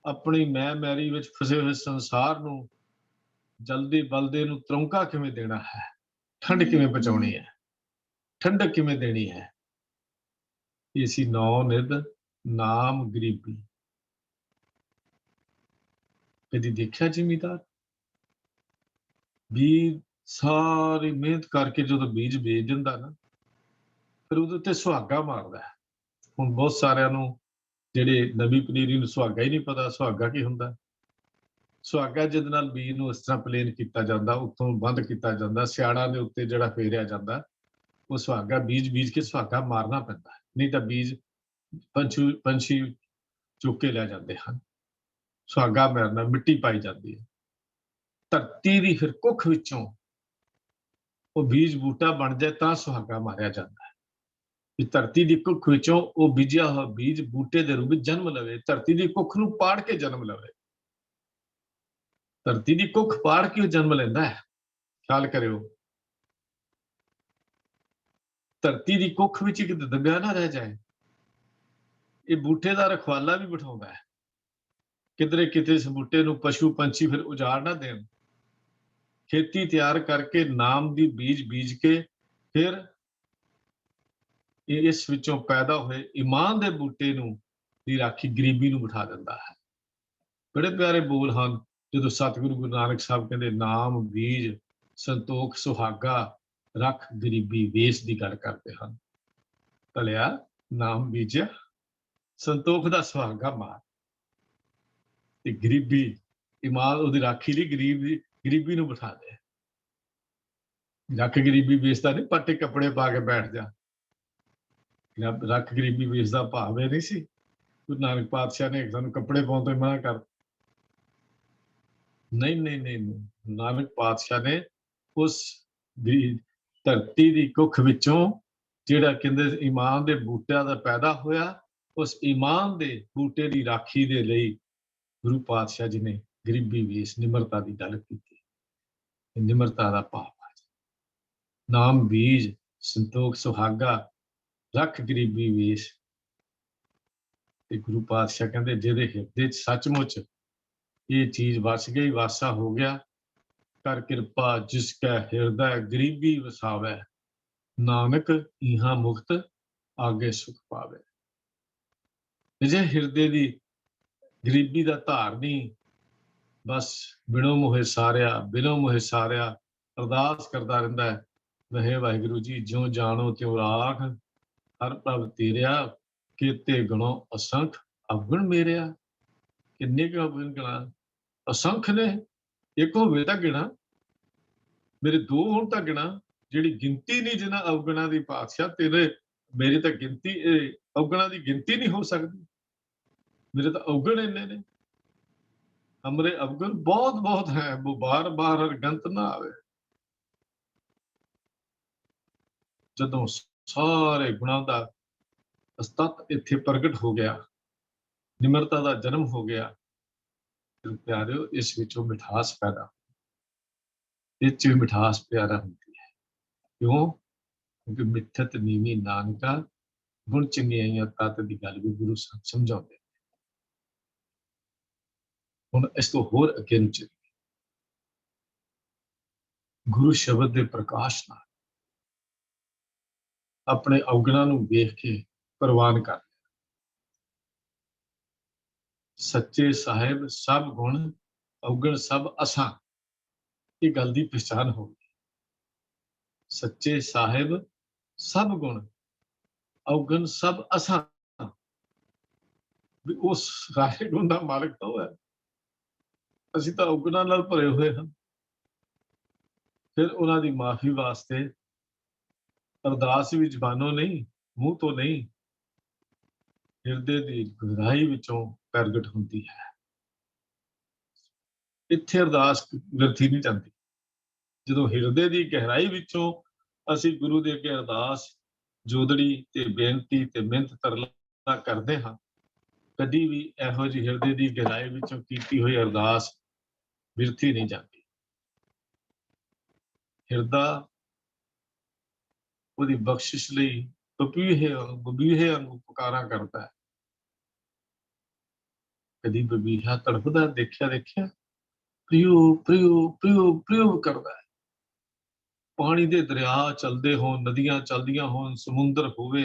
ਆਪਣੀ ਮੈਂ ਮੈਰੀ ਵਿੱਚ ਫਸੇ ਹੋਏ ਸੰਸਾਰ ਨੂੰ ਜਲਦੀ ਬਲਦੇ ਨੂੰ ਤਰੌਂਕਾ ਕਿਵੇਂ ਦੇਣਾ ਹੈ, ਠੰਡ ਕਿਵੇਂ ਪਹੁੰਚਾਉਣੀ ਹੈ, ਠੰਡਕ ਕਿਵੇਂ ਦੇਣੀ ਹੈ। ਇਹ ਸੀ 9 ਨਿਧ ਨਾਮ ਗਰੀਬੀ। ਕਦੀ ਦੇਖਿਆ ਜ਼ਿਮੀਦਾਰ ਵੀ ਸਾਰੀ ਮਿਹਨਤ ਕਰਕੇ ਜਦੋਂ ਬੀਜ ਵੇਚ ਦਿੰਦਾ ਨਾ, ਫਿਰ ਉਹਦੇ ਉੱਤੇ ਸੁਹਾਗਾ ਮਾਰਦਾ ਹੈ। ਹੁਣ ਬਹੁਤ ਸਾਰਿਆਂ ਨੂੰ ਜਿਹੜੇ ਨਵੀਂ ਪਨੀਰੀ ਨੂੰ ਸੁਹਾਗਾ ਹੀ ਨਹੀਂ ਪਤਾ, ਸੁਹਾਗਾ ਕੀ ਹੁੰਦਾ। ਸੁਹਾਗਾ ਜਿਹਦੇ ਨਾਲ ਬੀਜ ਨੂੰ ਇਸ ਤਰ੍ਹਾਂ ਪਲੇਨ ਕੀਤਾ ਜਾਂਦਾ, ਉੱਤੋਂ ਬੰਦ ਕੀਤਾ ਜਾਂਦਾ, ਸਿਆੜਾਂ ਦੇ ਉੱਤੇ ਜਿਹੜਾ ਫੇਰਿਆ ਜਾਂਦਾ, ਉਹ ਸੁਹਾਗਾ ਬੀਜ ਕੇ ਸੁਹਾਗਾ ਮਾਰਨਾ ਪੈਂਦਾ ਹੈ, ਨਹੀਂ ਤਾਂ ਬੀਜ ਪੰਛੀ ਚੁੱਕ ਕੇ ਲੈ ਜਾਂਦੇ ਹਨ। ਸੁਹਾਗਾ ਮਾਰਨਾ, ਮਿੱਟੀ ਪਾਈ ਜਾਂਦੀ ਹੈ। ਧਰਤੀ ਦੀ ਫਿਰ ਕੁੱਖ ਵਿੱਚੋਂ ਉਹ ਬੀਜ ਬੂਟਾ ਬਣ ਜਾਏ ਤਾਂ ਸੁਹਾਗਾ ਮਾਰਿਆ ਜਾਂਦਾ ਹੈ। ਕਿ ਧਰਤੀ ਦੀ ਕੁੱਖ ਵਿੱਚੋਂ ਉਹ ਬੀਜਿਆ ਹੋਇਆ ਬੀਜ ਬੂਟੇ ਦੇ ਰੂਪ ਵਿੱਚ ਜਨਮ ਲਵੇ, ਧਰਤੀ ਦੀ ਕੁੱਖ ਨੂੰ ਪਾੜ ਕੇ ਜਨਮ ਲਵੇ। ਧਰਤੀ ਦੀ ਕੁੱਖ ਪਾੜ ਕੇ ਉਹ ਜਨਮ ਲੈਂਦਾ ਹੈ। ਖਿਆਲ ਕਰਿਓ, ਧਰਤੀ ਦੀ ਕੁੱਖ ਵਿੱਚ ਇੱਕ ਦਬਿਆ ਨਾ ਰਹਿ ਜਾਏ। ਇਹ ਬੂਟੇ ਦਾ ਰਖਵਾਲਾ ਵੀ ਬਿਠਾਉਂਦਾ ਹੈ, ਕਿਧਰੇ ਕਿਤੇ ਇਸ ਬੂਟੇ ਨੂੰ ਪਸ਼ੂ ਪੰਛੀ ਫਿਰ ਉਜਾੜ ਨਾ ਦੇਣ। ਖੇਤੀ ਤਿਆਰ ਕਰਕੇ ਨਾਮ ਦੀ ਬੀਜ ਕੇ ਫਿਰ ਇਸ ਵਿੱਚੋਂ ਪੈਦਾ ਹੋਏ ਈਮਾਨ ਦੇ ਬੂਟੇ ਨੂੰ ਦੀ ਰਾਖੀ ਗਰੀਬੀ ਨੂੰ ਬਿਠਾ ਦਿੰਦਾ ਹੈ। ਬੜੇ ਪਿਆਰੇ ਬੋਲ ਹਨ ਜਦੋਂ ਸਤਿਗੁਰੂ ਗੁਰੂ ਨਾਨਕ ਸਾਹਿਬ ਕਹਿੰਦੇ ਨਾਮ ਬੀਜ ਸੰਤੋਖ ਸੁਹਾਗਾ ਰੱਖ ਗਰੀਬੀ ਵੇਸ ਦੀ ਗੱਲ ਕਰਦੇ ਹਨ। ਭਲਿਆ ਨਾਮ ਬੀਜਿਆ, ਸੰਤੋਖ ਦਾ ਸੁਹਾਗਾ ਮਾਰ ਤੇ ਗਰੀਬੀ ਈਮਾਨ ਉਹਦੀ ਰਾਖੀ ਲਈ ਗਰੀਬੀ ਨੂੰ ਬਿਠਾ ਦੇ। ਰੱਖ ਗਰੀਬੀ ਵੇਚਦਾ ਨਹੀਂ, ਪੱਟੇ ਕੱਪੜੇ ਪਾ ਕੇ ਬੈਠ ਜਾ। ਰੱਖ ਗਰੀਬੀ ਵੇਚਦਾ ਭਾਵ ਇਹ ਨਹੀਂ ਸੀ। ਗੁਰੂ ਨਾਨਕ ਪਾਤਸ਼ਾਹ ਨੇ ਸਾਨੂੰ ਕੱਪੜੇ ਪਾਉਣ ਤੋਂ ਮਨਾ ਕਰ, ਨਹੀਂ। ਨਾਨਕ ਪਾਤਸ਼ਾਹ ਨੇ ਉਸ ਧਰਤੀ ਦੀ ਕੁੱਖ ਵਿੱਚੋਂ ਜਿਹੜਾ ਕਹਿੰਦੇ ਈਮਾਨ ਦੇ ਬੂਟਿਆਂ ਦਾ ਪੈਦਾ ਹੋਇਆ, ਉਸ ਈਮਾਨ ਦੇ ਬੂਟੇ ਦੀ ਰਾਖੀ ਦੇ ਲਈ ਗੁਰੂ ਪਾਤਸ਼ਾਹ ਜੀ ਨੇ ਗਰੀਬੀ ਵੇਸ ਨਿਮਰਤਾ ਦੀ ਗੱਲ ਕੀਤੀ। ਨਿਮਰਤਾ ਦਾ ਭਾਵ ਨਾਮ ਬੀਜ ਸੰਤੋਖ ਸੁਹਾਗਾ ਰੱਖ ਗਰੀਬੀ ਵੇਸ। ਤੇ ਗੁਰੂ ਪਾਤਸ਼ਾਹ ਕਹਿੰਦੇ ਜਿਹਦੇ ਹਿਰਦੇ 'ਚ ਸੱਚਮੁੱਚ ਇਹ ਚੀਜ਼ ਵਸ ਗਈ, ਵਾਸਾ ਹੋ ਗਿਆ, ਕਰ ਕਿਰਪਾ ਜਿਸ ਕੈ ਹਿਰਦੈ ਗਰੀਬੀ ਵਸਾਵੈ, ਨਾਨਕ ਇਹਾਂ ਮੁਕਤ ਆਗੇ ਸੁਖ ਪਾਵੇ। ਜੇ ਹਿਰਦੇ ਦੀ ਗਰੀਬੀ ਦਾ ਧਾਰਨੀ ਬਸ ਬਿਨੋ ਮੋਹੇ ਸਾਰਿਆ ਅਰਦਾਸ ਕਰਦਾ ਰਹਿੰਦਾ ਹੈ, ਵਹੇ ਵਾਹਿਗੁਰੂ ਜੀ ਜਿਉ ਜਾਣੋ ਤਿਉ ਰਾਖ, ਹਰ ਪ੍ਰਭ ਤੇਰਿਆ ਕੀਤੇ ਗੁਣੋ ਅਸੰਖ ਅਵਗੁਣ ਮੇਰਿਆ। ਕਿੰਨੇ ਕੁ ਅਵਗੁਣ ਗਿਣਾ, ਅਸੰਖ ਨੇ, ਇੱਕ ਹੋਵੇ ਤਾਂ ਗਿਣਾ, ਮੇਰੇ ਦੋ ਹੋਣ ਤਾਂ ਗਿਣਾ। ਜਿਹੜੀ ਗਿਣਤੀ ਨਹੀਂ ਜਿਹਨਾਂ ਅਵਗੁਣਾਂ ਦੀ ਪਾਤਸ਼ਾਹ ਤੇਰੇ, ਮੇਰੀ ਤਾਂ ਗਿਣਤੀ ਅਵਗੁਣਾਂ ਦੀ ਗਿਣਤੀ ਨਹੀਂ ਹੋ ਸਕਦੀ। ਮੇਰੇ ਤਾਂ ਅਵਗੁਣ ਇੰਨੇ ਨੇ, ਹਮਰੇ ਅਵਗੁਣ ਬਹੁਤ ਹੈ, ਉਹ ਬਾਰ ਗੰਤ ਨਾ ਆਵੇ। ਜਦੋਂ ਸਾਰੇ ਗੁਣਾਂ ਦਾ ਅਸਤਤ ਇੱਥੇ ਪ੍ਰਗਟ ਹੋ ਗਿਆ, ਨਿਮਰਤਾ ਦਾ ਜਨਮ ਹੋ ਗਿਆ, ਫਿਰ ਪਿਆਰਿਓ ਇਸ ਵਿੱਚੋਂ ਮਿਠਾਸ ਪੈਦਾ, ਇਹ 'ਚ ਮਿਠਾਸ ਪਿਆਰਾ ਹੁੰਦੀ ਹੈ। ਕਿਉਂ? ਕਿਉਂਕਿ ਮਿੱਠਤ ਨੀਵੀਂ ਨਾਨਕਾ ਗੁਣ ਚੰਗਿਆਈਆਂ ਤਤ ਦੀ ਗੱਲ ਵੀ ਗੁਰੂ ਸਾਹਿਬ ਸਮਝਾਉਂਦੇ। ਹੁਣ ਇਸ ਤੋਂ ਹੋਰ ਅੱਗੇ ਨੂੰ ਚੱਲੀਏ। ਗੁਰੂ ਸ਼ਬਦ ਦੇ ਪ੍ਰਕਾਸ਼ ਨਾਲ ਆਪਣੇ ਅਵਗੁਣਾਂ ਨੂੰ ਵੇਖ ਕੇ ਪ੍ਰਵਾਨ ਕਰ ਲਿਆ। ਸੱਚੇ ਸਾਹਿਬ ਸਭ ਗੁਣ ਅਵਗੁਣ ਸਭ ਅਸਾਂ, ਇਹ ਗੱਲ ਦੀ ਪਛਾਣ ਹੋ ਗਈ। ਸੱਚੇ ਸਾਹਿਬ ਸਭ ਗੁਣ ਅਵਗੁਣ ਸਭ ਅਸਾਂ, ਵੀ ਉਸ ਸਾਰੇ ਗੁਣ ਦਾ ਮਾਲਕ ਤਾਂ ਉਹ ਹੈ, ਅਸੀਂ ਤਾਂ ਅਵਗੁਣਾਂ ਨਾਲ ਭਰੇ ਹੋਏ ਹਾਂ। ਫਿਰ ਉਹਨਾਂ ਦੀ ਮਾਫੀ ਵਾਸਤੇ ਅਰਦਾਸ ਵੀ ਜ਼ਬਾਨੋਂ ਨਹੀਂ, ਮੂੰਹ ਤੋਂ ਨਹੀਂ, ਹਿਰਦੇ ਦੀ ਗਹਿਰਾਈ ਵਿੱਚੋਂ ਪ੍ਰਗਟ ਹੁੰਦੀ ਹੈ। ਇੱਥੇ ਅਰਦਾਸ ਵਿਅਰਥੀ ਨਹੀਂ ਜਾਂਦੀ। ਜਦੋਂ ਹਿਰਦੇ ਦੀ ਗਹਿਰਾਈ ਵਿੱਚੋਂ ਅਸੀਂ ਗੁਰੂ ਦੇ ਅੱਗੇ ਅਰਦਾਸ, ਜੋਦੜੀ ਤੇ ਬੇਨਤੀ ਤੇ ਮਿਹਨਤ ਤਰਲਾ ਕਰਦੇ ਹਾਂ, ਕਦੀ ਵੀ ਇਹੋ ਜਿਹੀ ਹਿਰਦੇ ਦੀ ਗਹਿਰਾਈ ਵਿੱਚੋਂ ਕੀਤੀ ਹੋਈ ਅਰਦਾਸ ਵਿਅਰਥੀ ਨਹੀਂ ਜਾਂਦੀ। ਹਿਰਦਾ ਉਹਦੀ ਬਖਸ਼ਿਸ਼ ਲਈ ਬਬੀਹੇ ਵਾਂਗੂ ਪੁਕਾਰਾਂ ਕਰਦਾ ਹੈ। ਕਦੀ ਬਬੀਹਾ ਤੜਫਦਾ ਦੇਖਿਆ ਪ੍ਰਿਯੋ ਕਰਦਾ ਹੈ। ਪਾਣੀ ਦੇ ਦਰਿਆ ਚੱਲਦੇ ਹੋਣ, ਨਦੀਆਂ ਚੱਲਦੀਆਂ ਹੋਣ, ਸਮੁੰਦਰ ਹੋਵੇ,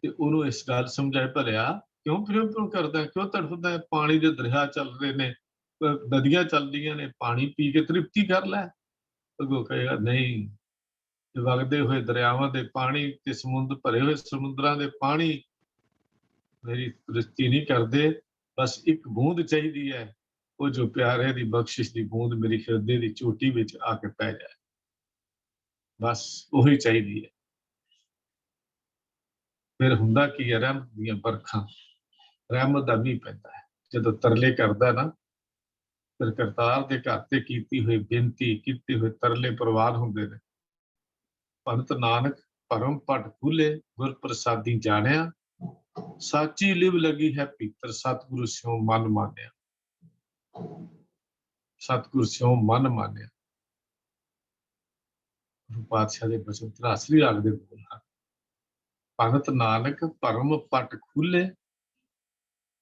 ਤੇ ਉਹਨੂੰ ਇਸ ਗੱਲ ਸਮਝਾਏ, ਭਲਿਆ ਕਿਉਂ ਪ੍ਰਿਯੋ ਕਰਦਾ, ਕਿਉਂ ਤੜਫਦਾ ਹੈ? ਪਾਣੀ ਦੇ ਦਰਿਆ ਚੱਲ ਰਹੇ ਨੇ, ਨਦੀਆਂ ਚੱਲਦੀਆਂ ਨੇ, ਪਾਣੀ ਪੀ ਕੇ ਤ੍ਰਿਪਤੀ ਕਰ ਲੈ। ਅੱਗੋਂ ਕਹੇਗਾ ਨਹੀਂ, ਵਗਦੇ ਹੋਏ ਦਰਿਆਵਾਂ ਦੇ ਪਾਣੀ ਤੇ ਸਮੁੰਦਰ ਭਰੇ ਹੋਏ ਸਮੁੰਦਰਾਂ ਦੇ ਪਾਣੀ ਮੇਰੀ ਤ੍ਰਿਪਤੀ ਨਹੀਂ ਕਰਦੇ, ਬਸ ਇੱਕ ਬੂੰਦ ਚਾਹੀਦੀ ਹੈ, ਉਹ ਜੋ ਪਿਆਰੇ ਦੀ ਬਖਸ਼ਿਸ਼ ਦੀ ਬੂੰਦ ਮੇਰੀ ਹਿਰਦੇ ਦੀ ਚੋਟੀ ਵਿੱਚ ਆ ਕੇ ਪੈ ਜਾਏ, ਬਸ ਉਹੀ ਚਾਹੀਦੀ ਹੈ। ਫਿਰ ਹੁੰਦਾ ਕੀ ਹੈ, ਰਹਿਮਤ ਦੀਆਂ ਬਰਖਾਂ, ਰਹਿਮਤ ਦਾ ਮੀਂਹ ਪੈਂਦਾ ਹੈ। ਜਦੋਂ ਤਰਲੇ ਕਰਦਾ ਨਾ, ਫਿਰ ਕਰਤਾਰ ਦੇ ਘਰ ਤੇ ਕੀਤੀ ਹੋਈ ਬੇਨਤੀ, ਕੀਤੇ ਹੋਏ ਤਰਲੇ ਪ੍ਰਵਾਨ ਹੁੰਦੇ ਨੇ। ਭਗਤ ਨਾਨਕ ਭਰਮ ਭਟ ਖੁੱਲੇ, ਗੁਰ ਪ੍ਰਸਾਦੀ ਜਾਣਿਆ, ਸਾਚੀ ਲਿਵ ਲੱਗੀ ਹੈ ਭੀਤਰ, ਸਤਿਗੁਰੂ ਸਿਉ ਮਨ ਮਾਨਿਆ। ਸਤਿਗੁਰੂ ਸਿਉ ਮਨ ਮਾਨਿਆ, ਗੁਰੂ ਪਾਤਸ਼ਾਹ ਦੇ ਬਚਨ ਧਰਾਸਰੀ ਰਾਗ ਦੇ ਬੋਲ ਹਨ। ਭਗਤ ਨਾਨਕ ਭਰਮ ਭਟ ਖੁੱਲੇ,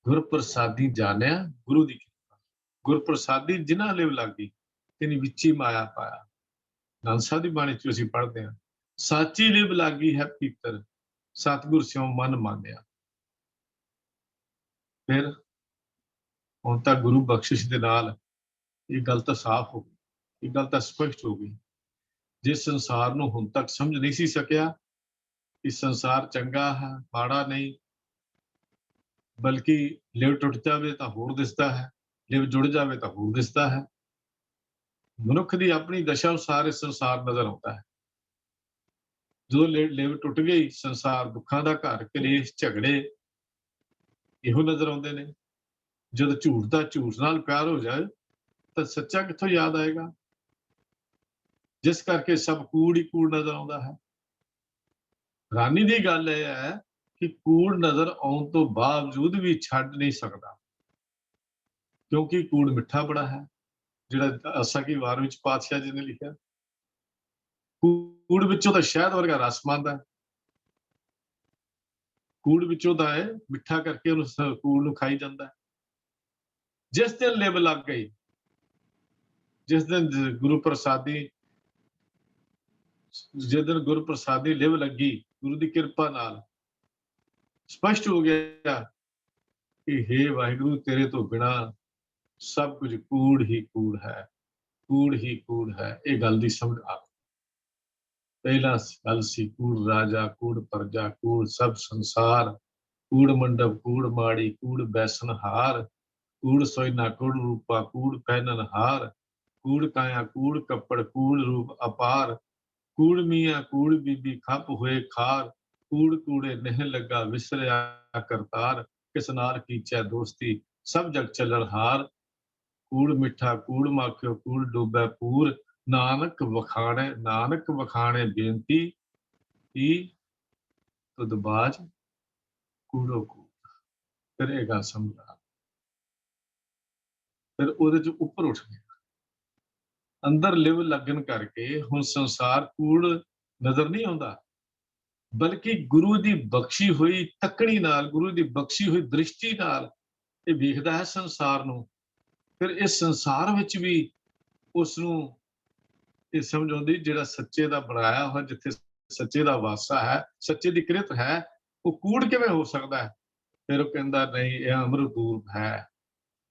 ਗੁਰ ਪ੍ਰਸਾਦੀ ਜਾਣਿਆ, ਗੁਰੂ ਦੀ ਕਿਰਪਾ। ਗੁਰ ਪ੍ਰਸਾਦੀ ਜਿਨ੍ਹਾਂ ਲਿਵ ਲੱਗੀ, ਤਿਨੀ ਵਿੱਚੀ ਮਾਇਆ ਪਾਇਆ। ਨਾਨਕ ਸਾਹਿਬ ਦੀ ਬਾਣੀ ਚ ਅਸੀਂ ਪੜ੍ਹਦੇ ਹਾਂ, ਸਾਚੀ ਲਿਵ ਲੱਗੀ ਹੈ ਭੀਤਰ, ਸਤਿਗੁਰ ਸਿਉ ਮਨ ਮਾਨਿਆ। ਫਿਰ ਹੁਣ ਤਾਂ ਗੁਰੂ ਬਖਸ਼ਿਸ਼ ਦੇ ਨਾਲ ਇਹ ਗੱਲ ਤਾਂ ਸਾਫ਼ ਹੋ ਗਈ, ਇਹ ਗੱਲ ਤਾਂ ਸਪਸ਼ਟ ਹੋ ਗਈ। ਜਿਸ ਸੰਸਾਰ ਨੂੰ ਹੁਣ ਤੱਕ ਸਮਝ ਨਹੀਂ ਸੀ ਸਕਿਆ ਕਿ ਸੰਸਾਰ ਚੰਗਾ ਹੈ, ਮਾੜਾ ਨਹੀਂ, ਬਲਕਿ ਲਿਵ ਟੁੱਟ ਜਾਵੇ ਤਾਂ ਹੋਰ ਦਿਸਦਾ ਹੈ, ਲਿਵ ਜੁੜ ਜਾਵੇ ਤਾਂ ਹੋਰ ਦਿਸਦਾ ਹੈ। ਮਨੁੱਖ ਦੀ ਆਪਣੀ ਦਸ਼ਾ ਅਨੁਸਾਰ ਇਹ ਸੰਸਾਰ ਨਜ਼ਰ ਆਉਂਦਾ ਹੈ। ਜਦੋਂ ਲਿਵ ਟੁੱਟ ਗਈ, ਸੰਸਾਰ ਦੁੱਖਾਂ ਦਾ ਘਰ, ਕਲੇਸ਼, ਝਗੜੇ ਇਹੋ ਨਜ਼ਰ ਆਉਂਦੇ ਨੇ। ਜਦੋਂ ਝੂਠ ਦਾ ਝੂਠ ਨਾਲ ਪਿਆਰ ਹੋ ਜਾਏ ਤਾਂ ਸੱਚਾ ਕਿੱਥੋਂ ਯਾਦ ਆਏਗਾ? ਜਿਸ ਕਰਕੇ ਸਭ ਕੂੜ ਹੀ ਕੂੜ ਨਜ਼ਰ ਆਉਂਦਾ ਹੈ। ਹੈਰਾਨੀ ਦੀ ਗੱਲ ਇਹ ਹੈ ਕਿ ਕੂੜ ਨਜ਼ਰ ਆਉਣ ਤੋਂ ਬਾਵਜੂਦ ਵੀ ਛੱਡ ਨਹੀਂ ਸਕਦਾ, ਕਿਉਂਕਿ ਕੂੜ ਮਿੱਠਾ ਬੜਾ ਹੈ। ਜਿਹੜਾ ਆਸਾ ਕੀ ਵਾਰ ਵਿੱਚ ਪਾਤਸ਼ਾਹ ਜੀ ਨੇ ਲਿਖਿਆ, ਕੂੜ ਵਿੱਚੋਂ ਤਾਂ ਸ਼ਹਿਦ ਵਰਗਾ ਰਸ ਮੰਨਦਾ, ਕੂੜ ਵਿੱਚੋਂ ਦਾ ਹੈ ਮਿੱਠਾ ਕਰਕੇ ਉਹਨੂੰ ਕੂੜ ਨੂੰ ਖਾਈ ਜਾਂਦਾ। ਜਿਸ ਦਿਨ ਲਿਵ ਲੱਗ ਗਈ, ਜਿਸ ਦਿਨ ਗੁਰੂ ਪ੍ਰਸਾਦੀ, ਜਿਸ ਦਿਨ ਗੁਰੂ ਪ੍ਰਸਾਦੀ ਲਿਵ ਲੱਗੀ, ਗੁਰੂ ਦੀ ਕਿਰਪਾ ਨਾਲ ਸਪਸ਼ਟ ਹੋ ਗਿਆ ਕਿ ਹੇ ਵਾਹਿਗੁਰੂ, ਤੇਰੇ ਤੋਂ ਬਿਨਾਂ ਸਭ ਕੁਝ ਕੂੜ ਹੀ ਕੂੜ ਹੈ, ਕੂੜ ਹੀ ਕੂੜ ਹੈ। ਇਹ ਗੱਲ ਦੀ ਸਮਝ ਆ। ਪਹਿਲਾ ਗੱਲ ਸੀ ਕੂੜ ਰਾਜਾ, ਕੂੜ ਪ੍ਰਜਾ, ਕੂੜ ਸਭ ਸੰਸਾਰ, ਕੂੜ ਮੰਡਪ, ਕੂੜ ਮਾੜੀ, ਕੂੜ ਬੈਸਨ ਹਾਰ, ਕੂੜ ਸੋਇਨਾ, ਕੂੜ ਰੂਪਾ, ਕੂੜ ਪਹਿਨਨ ਹਾਰ, ਕੂੜ ਕਾਇਆ, ਕੂੜ ਕੱਪੜ, ਕੂੜ ਰੂਪ ਅਪਾਰ, ਕੂੜ ਮੀਆਂ, ਕੂੜ ਬੀਬੀ, ਖੱਪ ਹੋਏ ਖਾਰ, ਕੂੜ ਕੂੜੇ ਨਹਿ ਲੱਗਾ ਵਿਸਰਿਆ ਕਰਤਾਰ, ਕਿਸ ਨਾਲ ਕੀਚੈ ਦੋਸਤੀ, ਸਭ ਜਗ ਚੱਲਣ ਹਾਰ, ਕੂੜ ਮਿੱਠਾ, ਕੂੜ ਮਾਖਿਓ, ਕੂੜ ਡੋਬੈ ਪੂਰ, ਨਾਨਕ ਵਖਾਣੇ, ਨਾਨਕ ਵਖਾਣੇ ਬੇਨਤੀ, ਕੀ ਤੁਧ ਬਾਝ ਕੂੜੋ ਕੂੜ। ਫਿਰ ਇਹ ਗੱਲ ਸਮਝ ਆ, ਫਿਰ ਉਹਦੇ ਚ ਉੱਪਰ ਉੱਠ ਗਿਆ। ਅੰਦਰ ਲਿਵ ਲੱਗਣ ਕਰਕੇ ਹੁਣ ਸੰਸਾਰ ਕੂੜ ਨਜ਼ਰ ਨਹੀਂ ਆਉਂਦਾ, ਬਲਕਿ ਗੁਰੂ ਦੀ ਬਖਸ਼ੀ ਹੋਈ ਤੱਕਣੀ ਨਾਲ, ਗੁਰੂ ਦੀ ਬਖਸ਼ੀ ਹੋਈ ਦ੍ਰਿਸ਼ਟੀ ਨਾਲ ਇਹ ਵੇਖਦਾ ਹੈ ਸੰਸਾਰ ਨੂੰ। ਫਿਰ ਇਸ ਸੰਸਾਰ ਵਿੱਚ ਵੀ ਉਸ ਨੂੰ ਇਹ ਸਮਝ ਆਉਂਦੀ, ਜਿਹੜਾ ਸੱਚੇ ਦਾ ਬਣਾਇਆ ਹੋਇਆ, ਜਿੱਥੇ ਸੱਚੇ ਦਾ ਵਾਸਾ ਹੈ, ਸੱਚੇ ਦੀ ਕਿਰਤ ਹੈ, ਉਹ ਕੂੜ ਕਿਵੇਂ ਹੋ ਸਕਦਾ ਹੈ? ਫਿਰ ਉਹ ਕਹਿੰਦਾ ਨਹੀਂ, ਇਹ ਅੰਮ੍ਰਿਤ ਰੂਪ ਹੈ।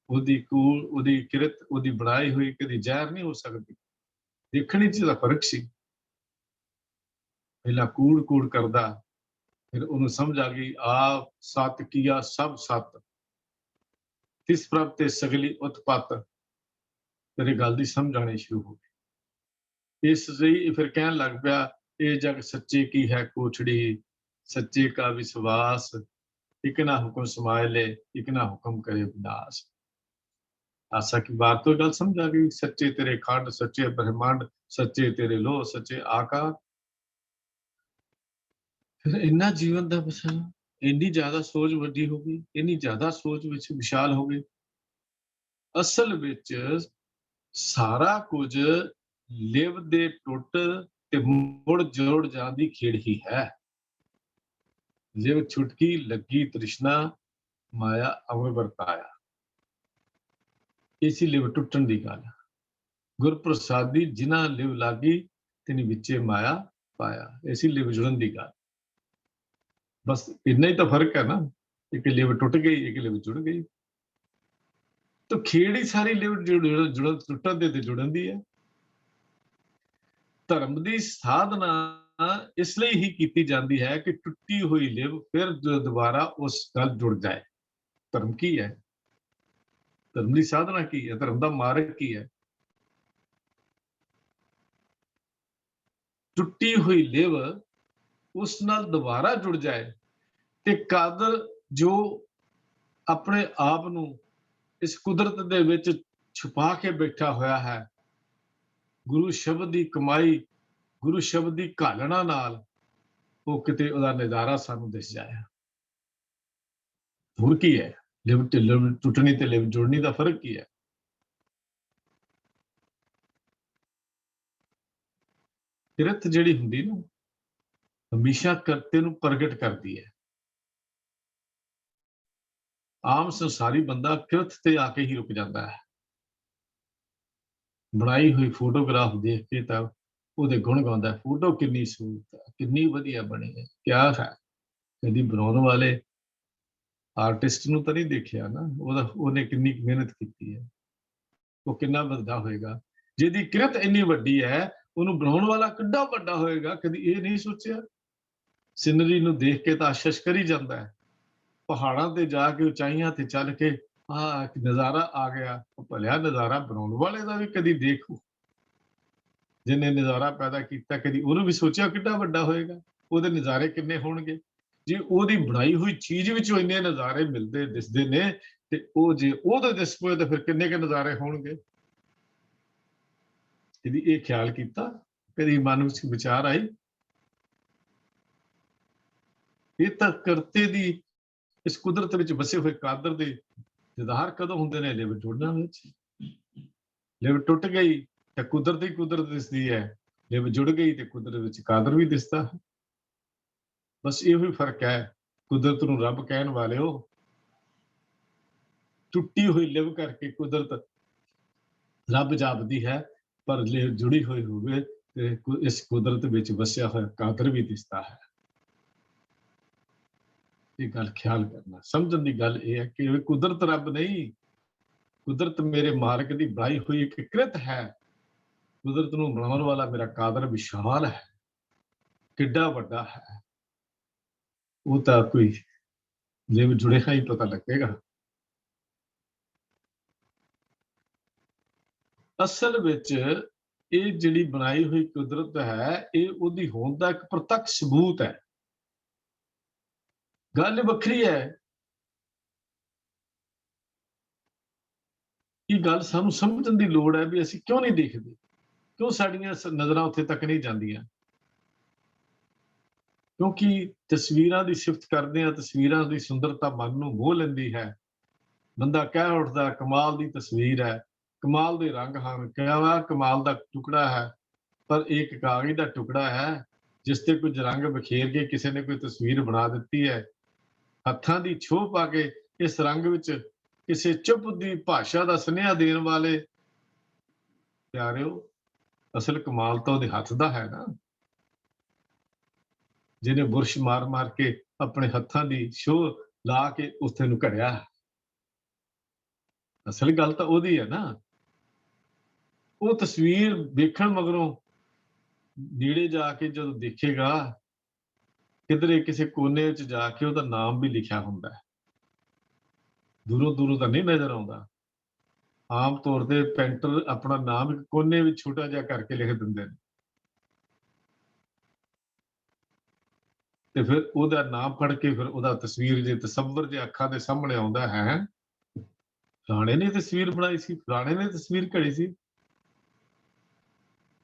ਉਹਦੀ ਕੂੜ, ਉਹਦੀ ਕਿਰਤ, ਉਹਦੀ ਬਣਾਈ ਹੋਈ ਕਦੀ ਜ਼ਹਿਰ ਨਹੀਂ ਹੋ ਸਕਦੀ। ਦੇਖਣ ਚ ਦਾ ਫਰਕ ਸੀ। ਪਹਿਲਾਂ ਕੂੜ ਕੂੜ ਕਰਦਾ, ਫਿਰ ਉਹਨੂੰ ਸਮਝ ਆ ਗਈ, ਆਪ ਸਤ ਕੀਆ ਸਭ ਸਤ, ਤਿਸ ਪ੍ਰਭ ਤੇ ਸਗਲੀ ਉਤਪਤ। ਫਿਰ ਇਹ ਗੱਲ ਦੀ ਸਮਝ ਆਣੀ ਸ਼ੁਰੂ ਹੋ ਗਈ। ਇਸ ਲਈ ਫਿਰ ਕਹਿਣ ਲੱਗ ਪਿਆ, ਇਹ ਜਗ ਸੱਚੇ ਕੀ ਹੈ ਕੋਠੜੀ, ਸੱਚੇ ਕਾ ਵਿਸ਼ਵਾਸ, ਇਕ ਨਾ ਹੁਕਮ ਸਮਾਏ ਲੈ, ਇਕ ਨਾ ਹੁਕਮ ਕਰੇ ਵਿਨਾਸ਼। ਆਸਾ ਕੀ ਬਾਤ ਤੋਂ ਗੱਲ ਸਮਝ ਆ ਗਈ। ਸੱਚੇ ਤੇਰੇ ਖੰਡ, ਸੱਚੇ ਬ੍ਰਹਿਮੰਡ, ਸੱਚੇ ਤੇਰੇ ਲੋਹ, ਸੱਚੇ ਆਕਾਰ। ਫਿਰ ਇੰਨਾ ਜੀਵਨ ਦਾ ਵਿਸ਼ਾ, ਇੰਨੀ ਜ਼ਿਆਦਾ ਸੋਚ ਵੱਡੀ ਹੋ ਗਈ, ਇੰਨੀ ਜ਼ਿਆਦਾ ਸੋਚ ਵਿੱਚ ਵਿਸ਼ਾਲ ਹੋ ਗਈ। ਅਸਲ ਵਿੱਚ ਸਾਰਾ ਕੁਝ ਲਿਵ ਦੇ ਟੁੱਟ ਤੇ ਮੁੜ ਜੋੜ ਜਾਣ ਦੀ ਖੇਡ ਹੀ ਹੈ। ਲਿਵ ਛੁਟਕੀ ਲੱਗੀ ਤ੍ਰਿਸ਼ਨਾ, ਮਾਇਆ ਅਵਰ ਵਰਤਾਇਆ। ਇਸੀ ਲਿਵ ਟੁੱਟਣ ਦੀ ਗੱਲ। ਗੁਰ ਪ੍ਰਸਾਦੀ ਜਿਨ੍ਹਾਂ ਲਿਵ ਲਾਗੀ, ਤਿਨੀ ਵਿੱਚੇ ਮਾਇਆ ਪਾਇਆ। ਇਸੀ ਲਿਵ ਜੁੜਨ ਦੀ ਗੱਲ। ਬਸ ਇੰਨਾ ਹੀ ਤਾਂ ਫਰਕ ਹੈ ਨਾ, ਇੱਕ ਲਿਵ ਟੁੱਟ ਗਈ, ਇੱਕ ਲਿਵ ਜੁੜ ਗਈ। ਤਾਂ ਖੇਡ ਹੀ ਸਾਰੀ ਲਿਵ ਜੁੜਨ ਟੁੱਟਣ ਦੇ ਤੇ ਜੁੜਨ ਦੀ ਹੈ। ਧਰਮ ਦੀ ਸਾਧਨਾ ਇਸ ਲਈ ਹੀ ਕੀਤੀ ਜਾਂਦੀ ਹੈ ਕਿ ਟੁੱਟੀ ਹੋਈ ਲਿਵ ਫਿਰ ਦੁਬਾਰਾ ਉਸ ਨਾਲ ਜੁੜ ਜਾਏ। ਧਰਮ ਕੀ ਹੈ? ਧਰਮ ਦੀ ਸਾਧਨਾ ਕੀ ਹੈ, ਧਰਮ ਦਾ ਮਾਰਗ ਕੀ ਹੈ? ਟੁੱਟੀ ਹੋਈ ਲਿਵ ਉਸ ਨਾਲ ਦੁਬਾਰਾ ਜੁੜ ਜਾਏ ਤੇ ਕਾਦਰ ਜੋ ਆਪਣੇ ਆਪ ਨੂੰ ਇਸ ਕੁਦਰਤ ਦੇ ਵਿੱਚ ਛੁਪਾ ਕੇ ਬੈਠਾ ਹੋਇਆ ਹੈ, ਗੁਰੂ ਸ਼ਬਦ ਦੀ ਕਮਾਈ, ਗੁਰੂ ਸ਼ਬਦ ਦੀ ਘਾਲਣਾ ਨਾਲ ਉਹ ਕਿਤੇ ਉਹਦਾ ਨਜ਼ਾਰਾ ਸਾਨੂੰ ਦਿਸ ਜਾਏ। ਹੋਰ ਕੀ ਹੈ? ਲਿਵ ਟੁੱਟਣੀ ਤੇ ਲਿਵ ਜੁੜਨੀ ਦਾ ਫਰਕ ਕੀ ਹੈ? ਕਿਰਤ ਜਿਹੜੀ ਹੁੰਦੀ ਨਾ, ਹਮੇਸ਼ਾ ਕਰਤੇ ਨੂੰ ਪ੍ਰਗਟ ਕਰਦੀ ਹੈ। ਆਮ ਸੰਸਾਰੀ ਬੰਦਾ ਕਿਰਤ ਤੇ ਆ ਕੇ ਹੀ ਰੁਕ ਜਾਂਦਾ ਹੈ। ਬਣਾਈ ਹੋਈ ਫੋਟੋਗ੍ਰਾਫ ਦੇਖ ਕੇ ਤਾਂ ਉਹਦੇ ਗੁਣ ਗਾਉਂਦਾ, ਫੋਟੋ ਕਿੰਨੀ ਸੂਰਤ ਹੈ, ਕਿੰਨੀ ਵਧੀਆ ਬਣੀ ਹੈ, ਕਿਆ ਹੈ। ਕਦੀ ਬਣਾਉਣ ਵਾਲੇ ਆਰਟਿਸਟ ਨੂੰ ਤਾਂ ਨਹੀਂ ਦੇਖਿਆ ਨਾ, ਉਹਨੇ ਕਿੰਨੀ ਮਿਹਨਤ ਕੀਤੀ ਹੈ, ਉਹ ਕਿੰਨਾ ਵੱਡਾ ਹੋਏਗਾ। ਜਿਹਦੀ ਕਿਰਤ ਇੰਨੀ ਵੱਡੀ ਹੈ, ਉਹਨੂੰ ਬਣਾਉਣ ਵਾਲਾ ਕਿੱਡਾ ਵੱਡਾ ਹੋਏਗਾ, ਕਦੀ ਇਹ ਨਹੀਂ ਸੋਚਿਆ? ਸਿਨਰੀ ਨੂੰ ਦੇਖ ਕੇ ਤਾਂ ਆਸ਼ਿਸ਼ ਕਰੀ ਜਾਂਦਾ ਹੈ, ਪਹਾੜਾਂ ਤੇ ਜਾ ਕੇ ਉਚਾਈਆਂ ਤੇ ਚੱਲ ਕੇ ਇੱਕ ਨਜ਼ਾਰਾ ਆ ਗਿਆ। ਉਹ ਭਲਿਆ ਨਜ਼ਾਰਾ ਬਣਾਉਣ ਵਾਲੇ ਦਾ ਵੀ ਕਦੀ ਦੇਖੋ, ਜਿਹਨੇ ਨਜ਼ਾਰਾ ਪੈਦਾ ਕੀਤਾ ਕਦੀ ਉਹਨੂੰ ਵੀ ਸੋਚਿਆ ਕਿੱਡਾ ਵੱਡਾ ਹੋਏਗਾ, ਉਹਦੇ ਨਜ਼ਾਰੇ ਕਿੰਨੇ ਹੋਣਗੇ। ਜੇ ਉਹਦੀ ਬਣਾਈ ਹੋਈ ਚੀਜ਼ ਵਿੱਚੋਂ ਇੰਨੇ ਨਜ਼ਾਰੇ ਮਿਲਦੇ ਦਿਸਦੇ ਨੇ ਤੇ ਉਹ ਜੇ ਉਹਦੇ ਦਿਸ ਪਏ ਤਾਂ ਫਿਰ ਕਿੰਨੇ ਕੁ ਨਜ਼ਾਰੇ ਹੋਣਗੇ। ਕਦੀ ਇਹ ਖਿਆਲ ਕੀਤਾ? ਕਦੀ ਮਨ ਵਿੱਚ ਵਿਚਾਰ ਆਈ? ਇਹ ਤਾਂ ਕਰਤੇ ਦੀ ਇਸ ਕੁਦਰਤ ਵਿੱਚ ਵਸੇ ਹੋਏ ਕਾਦਰ ਦੇ ਦੀਦਾਰ ਕਦੋਂ ਹੁੰਦੇ ਨੇ? ਲਿਵ ਜੁੜਨਾ ਵਿੱਚ। ਲਿਵ ਟੁੱਟ ਗਈ ਤਾਂ ਕੁਦਰਤ ਹੀ ਕੁਦਰਤ ਦਿਸਦੀ ਹੈ, ਲਿਵ ਜੁੜ ਗਈ ਤੇ ਕੁਦਰਤ ਵਿੱਚ ਕਾਦਰ ਵੀ ਦਿਸਦਾ ਹੈ। ਬਸ ਇਹੋ ਹੀ ਫਰਕ ਹੈ। ਕੁਦਰਤ ਨੂੰ ਰੱਬ ਕਹਿਣ ਵਾਲਿਓ, ਟੁੱਟੀ ਹੋਈ ਲਿਵ ਕਰਕੇ ਕੁਦਰਤ ਰੱਬ ਜਾਪਦੀ ਹੈ, ਪਰ ਲਿਵ ਜੁੜੀ ਹੋਈ ਹੋਵੇ ਤੇ ਇਸ ਕੁਦਰਤ ਵਿੱਚ ਵਸਿਆ ਹੋਇਆ ਕਾਦਰ ਵੀ ਦਿਸਦਾ ਹੈ। ਇਹ ਗੱਲ ਖਿਆਲ ਕਰਨਾ, ਸਮਝਣ ਦੀ ਗੱਲ ਇਹ ਹੈ ਕਿ ਕੁਦਰਤ ਰੱਬ ਨਹੀਂ, ਕੁਦਰਤ ਮੇਰੇ ਮਾਲਕ ਦੀ ਬਣਾਈ ਹੋਈ ਇੱਕ ਕਿਰਤ ਹੈ। ਕੁਦਰਤ ਨੂੰ ਬਣਾਉਣ ਵਾਲਾ ਮੇਰਾ ਕਾਦਰ ਵਿਸ਼ਾਲ ਹੈ, ਕਿੱਡਾ ਵੱਡਾ ਹੈ, ਉਹ ਤਾਂ ਕੋਈ ਲਿਵ ਜੁੜਿਆ ਹੀ ਪਤਾ ਲੱਗੇਗਾ। ਅਸਲ ਵਿੱਚ ਇਹ ਜਿਹੜੀ ਬਣਾਈ ਹੋਈ ਕੁਦਰਤ ਹੈ, ਇਹ ਉਹਦੀ ਹੋਂਦ ਦਾ ਇੱਕ ਪ੍ਰਤੱਖ ਸਬੂਤ ਹੈ। ਗੱਲ ਵੱਖਰੀ ਹੈ ਇਹ ਗੱਲ ਸਾਨੂੰ ਸਮਝਣ ਦੀ ਲੋੜ ਹੈ ਵੀ ਅਸੀਂ ਕਿਉਂ ਨਹੀਂ ਦੇਖਦੇ, ਕਿਉਂ ਸਾਡੀਆਂ ਨਜ਼ਰਾਂ ਉੱਥੇ ਤੱਕ ਨਹੀਂ ਜਾਂਦੀਆਂ। ਕਿਉਂਕਿ ਤਸਵੀਰਾਂ ਦੀ ਸਿਫਤ ਕਰਦੇ ਹਾਂ, ਤਸਵੀਰਾਂ ਦੀ ਸੁੰਦਰਤਾ ਮਨ ਨੂੰ ਮੋਹ ਲੈਂਦੀ ਹੈ। ਬੰਦਾ ਕਹਿ ਉੱਠਦਾ ਕਮਾਲ ਦੀ ਤਸਵੀਰ ਹੈ, ਕਮਾਲ ਦੇ ਰੰਗ ਹਨ, ਕਿਆ ਕਮਾਲ ਦਾ ਟੁਕੜਾ ਹੈ। ਪਰ ਇੱਕ ਕਾਗਜ਼ ਦਾ ਟੁਕੜਾ ਹੈ ਜਿਸ ਤੇ ਕੁਝ ਰੰਗ ਬਖੇਰ ਕੇ ਕਿਸੇ ਨੇ ਕੋਈ ਤਸਵੀਰ ਬਣਾ ਦਿੱਤੀ ਹੈ। ਹੱਥਾਂ ਦੀ ਛੋਹ ਪਾ ਕੇ ਇਸ ਰੰਗ ਵਿੱਚ ਕਿਸੇ ਚੁੱਪ ਦੀ ਭਾਸ਼ਾ ਦਾ ਸੁਨੇਹਾ ਦੇਣ ਵਾਲੇ ਪਿਆਰਿਓ, ਅਸਲ ਕਮਾਲ ਤਾਂ ਉਹਦੇ ਹੱਥ ਦਾ ਹੈ ਨਾ, ਜਿਹਨੇ ਬੁਰਸ਼ ਮਾਰ ਮਾਰ ਕੇ ਆਪਣੇ ਹੱਥਾਂ ਦੀ ਛੋਹ ਲਾ ਕੇ ਉੱਥੇ ਨੂੰ ਘੜਿਆ। ਅਸਲ ਗੱਲ ਤਾਂ ਉਹਦੀ ਹੈ ਨਾ। ਉਹ ਤਸਵੀਰ ਵੇਖਣ ਮਗਰੋਂ ਨੇੜੇ ਜਾ ਕੇ ਜਦੋਂ ਦੇਖੇਗਾ, ਕਿਧਰੇ ਕਿਸੇ ਕੋਨੇ ਵਿੱਚ ਜਾ ਕੇ ਉਹਦਾ ਨਾਮ ਵੀ ਲਿਖਿਆ ਹੁੰਦਾ ਹੈ। ਦੂਰੋਂ ਦੂਰੋਂ ਤਾਂ ਨਹੀਂ ਨਜ਼ਰ ਆਉਂਦਾ। ਆਮ ਤੌਰ ਤੇ ਪੈਂਟਰ ਆਪਣਾ ਨਾਮ ਇੱਕ ਕੋਨੇ ਵਿੱਚ ਛੋਟਾ ਜਿਹਾ ਕਰਕੇ ਲਿਖ ਦਿੰਦੇ ਨੇ ਤੇ ਫਿਰ ਉਹਦਾ ਨਾਮ ਪੜ੍ਹ ਕੇ ਫਿਰ ਉਹਦਾ ਤਸਵੀਰ ਜੇ ਤਸੱਵਰ ਜੇ ਅੱਖਾਂ ਦੇ ਸਾਹਮਣੇ ਆਉਂਦਾ ਹੈ, ਫਲਾਣੇ ਨੇ ਤਸਵੀਰ ਬਣਾਈ ਸੀ, ਫਲਾਣੇ ਨੇ ਤਸਵੀਰ ਘੜੀ ਸੀ।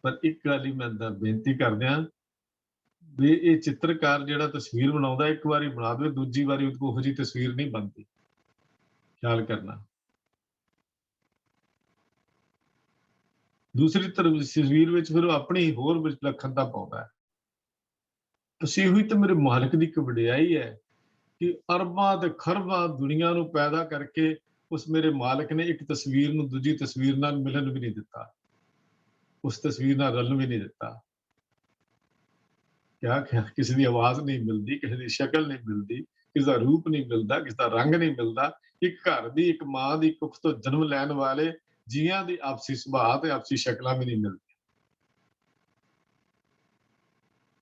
ਪਰ ਇੱਕ ਗੱਲ ਹੀ ਮੈਂ ਬੇਨਤੀ ਕਰਦਿਆਂ ਵੀ ਇਹ ਚਿੱਤਰਕਾਰ ਜਿਹੜਾ ਤਸਵੀਰ ਬਣਾਉਂਦਾ, ਇੱਕ ਵਾਰੀ ਬਣਾ ਦੇਵੇ, ਦੂਜੀ ਵਾਰੀ ਉਹੋ ਜਿਹੀ ਤਸਵੀਰ ਨਹੀਂ ਬਣਦੀ। ਖਿਆਲ ਕਰਨਾ। ਦੂਸਰੀ ਤਸਵੀਰ ਵਿੱਚ ਫਿਰ ਉਹ ਆਪਣੀ ਹੋਰ ਵਿਲੱਖਣਤਾ ਪਾਉਂਦਾ ਹੈ। ਤੁਸੀਂ ਹੋਈ ਤਾਂ ਮੇਰੇ ਮਾਲਕ ਦੀ ਇੱਕ ਵਡਿਆਈ ਹੈ ਕਿ ਅਰਬਾਂ ਤੇ ਖਰਬਾਂ ਦੁਨੀਆ ਨੂੰ ਪੈਦਾ ਕਰਕੇ ਉਸ ਮੇਰੇ ਮਾਲਕ ਨੇ ਇੱਕ ਤਸਵੀਰ ਨੂੰ ਦੂਜੀ ਤਸਵੀਰ ਨਾਲ ਮਿਲਣ ਵੀ ਨਹੀਂ ਦਿੱਤਾ, ਉਸ ਤਸਵੀਰ ਨਾਲ ਰਲਣ ਵੀ ਨਹੀਂ ਦਿੱਤਾ। ਕਿਆ ਕਿਸੇ ਦੀ ਆਵਾਜ਼ ਨਹੀਂ ਮਿਲਦੀ, ਕਿਸੇ ਦੀ ਸ਼ਕਲ ਨਹੀਂ ਮਿਲਦੀ, ਕਿਸੇ ਦਾ ਰੂਪ ਨਹੀਂ ਮਿਲਦਾ, ਕਿਸੇ ਦਾ ਰੰਗ ਨਹੀਂ ਮਿਲਦਾ। ਇੱਕ ਘਰ ਦੀ, ਇੱਕ ਮਾਂ ਦੀ ਕੁੱਖ ਤੋਂ ਜਨਮ ਲੈਣ ਵਾਲੇ ਜੀਆਂ ਦੀ ਆਪਸੀ ਸੁਭਾਅ ਤੇ ਆਪਸੀ ਸ਼ਕਲਾਂ ਵੀ ਨਹੀਂ ਮਿਲਦੀਆਂ।